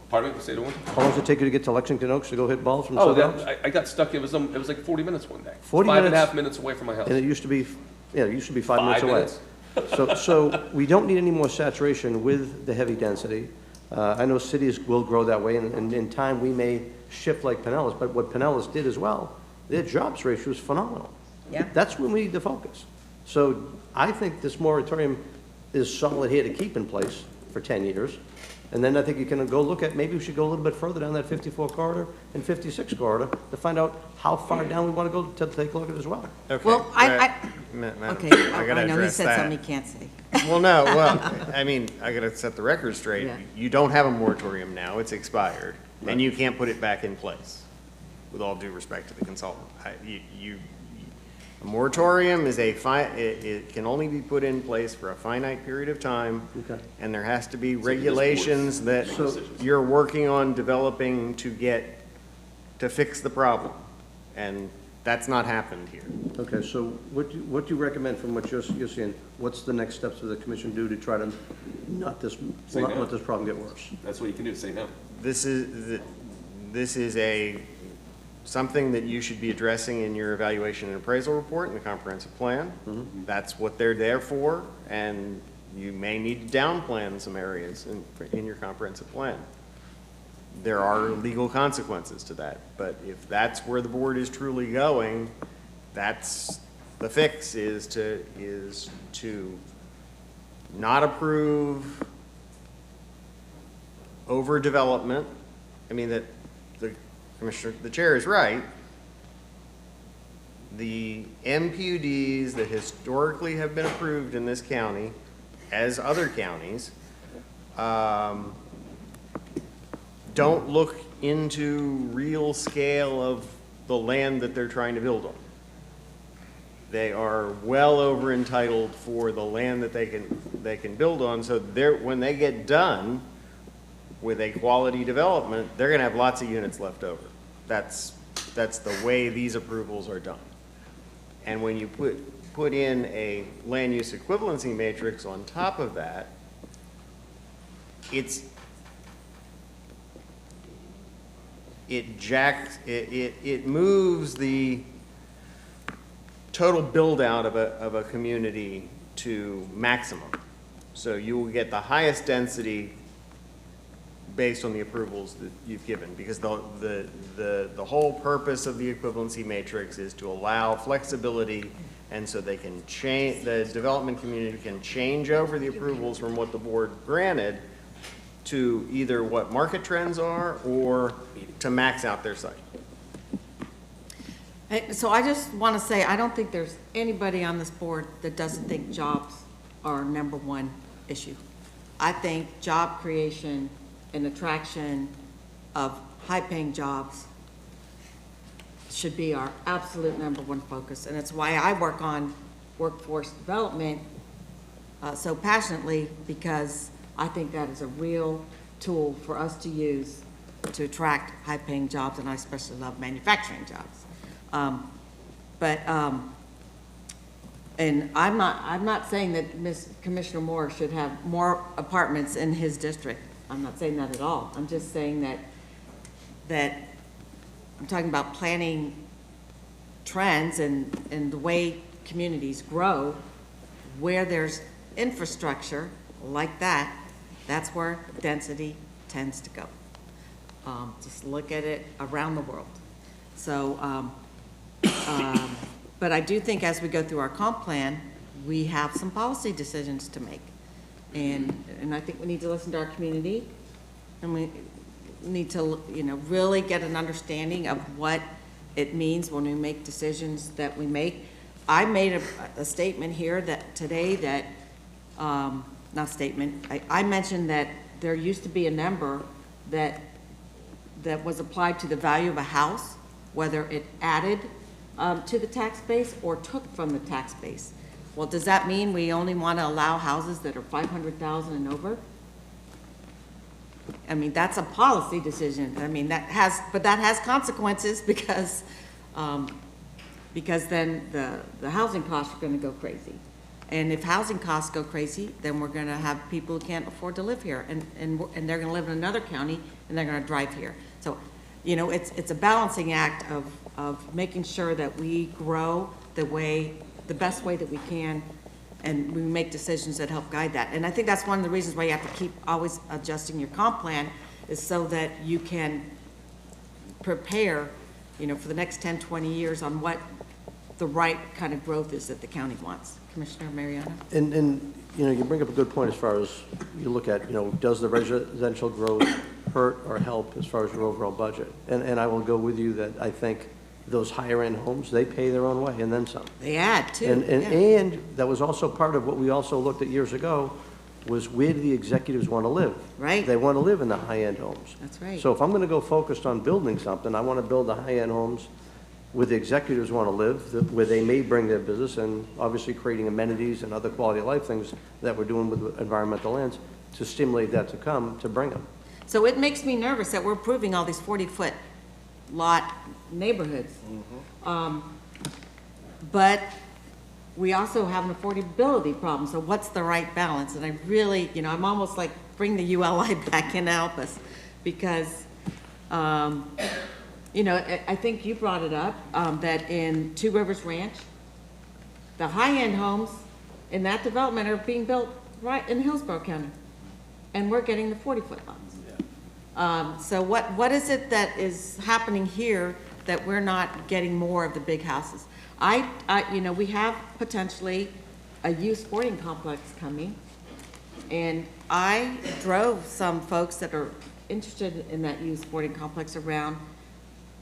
Pardon me, say it one? How long does it take you to get to Lexington Oaks to go hit balls from Oh, South I got stuck, it was like 40 minutes one day. 40 5 and a minutes? half minutes away from my house. And it used to be, yeah, it used to be 5 minutes 5 away. minutes. So we don't need any more saturation with the heavy density. I know cities will grow that way, and in time, we may shift like Pinellas, but what Pinellas did as well, their jobs ratio is phenomenal. Yeah. That's when we need to focus. So I think this moratorium is solid here to keep in place for 10 years. And then I think you can go look at, maybe we should go a little bit further down that 54 corridor and 56 corridor to find out how far down we want to go to take a look at it as well. Okay. Well, Madam okay, Chair, I gotta I know he address said that. something he can't say. Well, no, well, I mean, I gotta set the record straight. Yeah. You don't have a moratorium now, it's expired, and you can't put it back in place, with all due respect to the consultant. A moratorium is it can only be put in place for a finite period of time, and there has to be regulations that you're working on developing to fix the problem, and that's not happened here. Okay, so what do you recommend from what you're seeing? What's the next steps of the commission do to try to not let this problem get worse? That's what you can do, say no. This is something that you should be addressing in your evaluation and appraisal report and the comprehensive plan. That's what they're there for, and you may need to downplan some areas in your comprehensive plan. there are legal consequences to that. But if that's where the board is truly going, that's the fix, is to not approve overdevelopment. I mean, that the commissioner, the chair is right. The MPUDs that historically have been approved in this county, as other counties, don't look into real scale of the land that they're trying to build on. They are well over entitled for the land that they can build on. So when they get done with a quality development, they're going to have lots of units left over. That's the way these approvals are done. And when you put in a land use equivalency matrix on top of that, it moves the total build out of a community to maximum. So you will get the highest density based on the approvals that you've given, because the whole purpose of the equivalency matrix is to allow flexibility, and so they can change, the development community can change over the approvals from what the board granted to either what market trends are or to max out their site. Hey, so I just want to say, I don't think there's anybody on this board that doesn't think jobs are number one issue. I think job creation and attraction of high-paying jobs should be our absolute number one focus. And it's why I work on workforce development so passionately, because I think that is a real tool for us to use to attract high-paying jobs, and I especially love manufacturing jobs. And I'm not saying that Commissioner Moore should have more apartments in his district. I'm not saying that at all. I'm just saying that I'm talking about planning trends and the way communities grow, where there's infrastructure like that, that's where density tends to go. Just look at it around the world. So, but I do think as we go through our comp plan, we have some policy decisions to make. And I think we need to listen to our community, and we need to, really get an understanding of what it means when we make decisions that we make. I made a statement here today that, not statement, I mentioned that there used to be a number that was applied to the value of a house, whether it added to the tax base or took from the tax base. Well, does that mean we only want to allow houses that are $500,000 and over? I mean, that's a policy decision. I mean, that has consequences, because then the housing costs are going to go crazy. And if housing costs go crazy, then we're going to have people who can't afford to live here, and they're going to live in another county, and they're going to drive here. So, it's a balancing act of making sure that we grow the best way that we can, and we make decisions that help guide that. And I think that's one of the reasons why you have to keep always adjusting your comp plan, is so that you can prepare, for the next 10, 20 years on what the right kind of growth is that the county wants. Commissioner Mariano? And you bring up a good point as far as you look at, does the residential growth hurt or help as far as your overall budget? And I will go with you that I think those higher-end homes, they pay their own way and then some. They add, too. And that was also part of what we also looked at years ago, was where do the executives want to live? Right. They want to live in the high-end homes. That's right. So if I'm going to go focused on building something, I want to build the high-end homes where the executives want to live, where they may bring their business, and obviously creating amenities and other quality of life things that we're doing with environmental lands to stimulate that to bring them. So it makes me nervous that we're approving all these 40-foot lot neighborhoods. But we also have an affordability problem, so what's the right balance? And I really, I'm almost like, bring the ULI back in to help us, because, I think you brought it up, that in Two Rivers Ranch, the high-end homes in that development are being built right in Hillsborough County, and we're getting the 40-foot lots. So what is it that is happening here that we're not getting more of the big houses? You know, we have potentially a youth sporting complex coming, and I drove some folks that are interested in that youth sporting complex around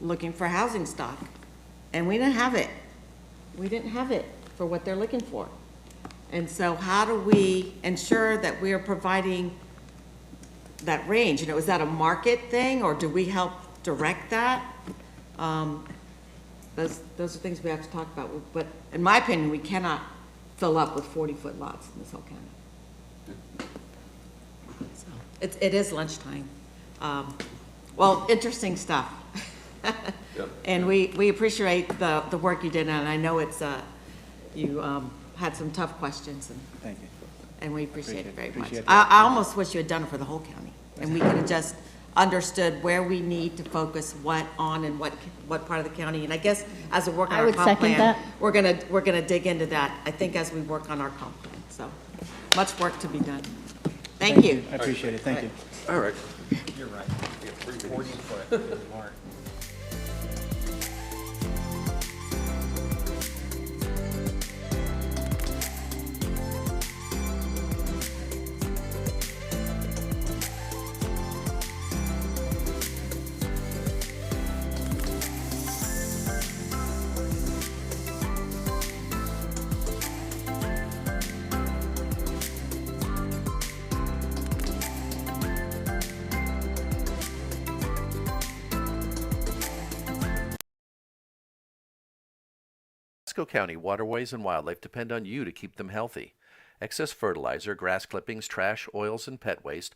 looking for housing stock, and we didn't have it. We didn't have it for what they're looking for. And so how do we ensure that we are providing that range? You know, is that a market thing, or do we help direct that? Those are things we have to talk about. But in my opinion, we cannot fill up with 40-foot lots in this whole county. So it is lunchtime. Well, interesting stuff. Yep. And we appreciate the work you did, and I know it's you had some tough questions, and Thank you. and we appreciate it very much. Appreciate I almost wish you had done it for the whole county, and we could have just understood where we need to focus what on and what part of the county. And I guess as we work on I our would comp second plan, that. we're gonna dig into that, I think, as we work on our comp plan. So much work to be done. Thank you. I appreciate it. Thank you. All right. You're right. 40 foot is mark. Pasco County waterways and wildlife depend on you to keep them healthy. Excess fertilizer, grass clippings, trash, oils, and pet waste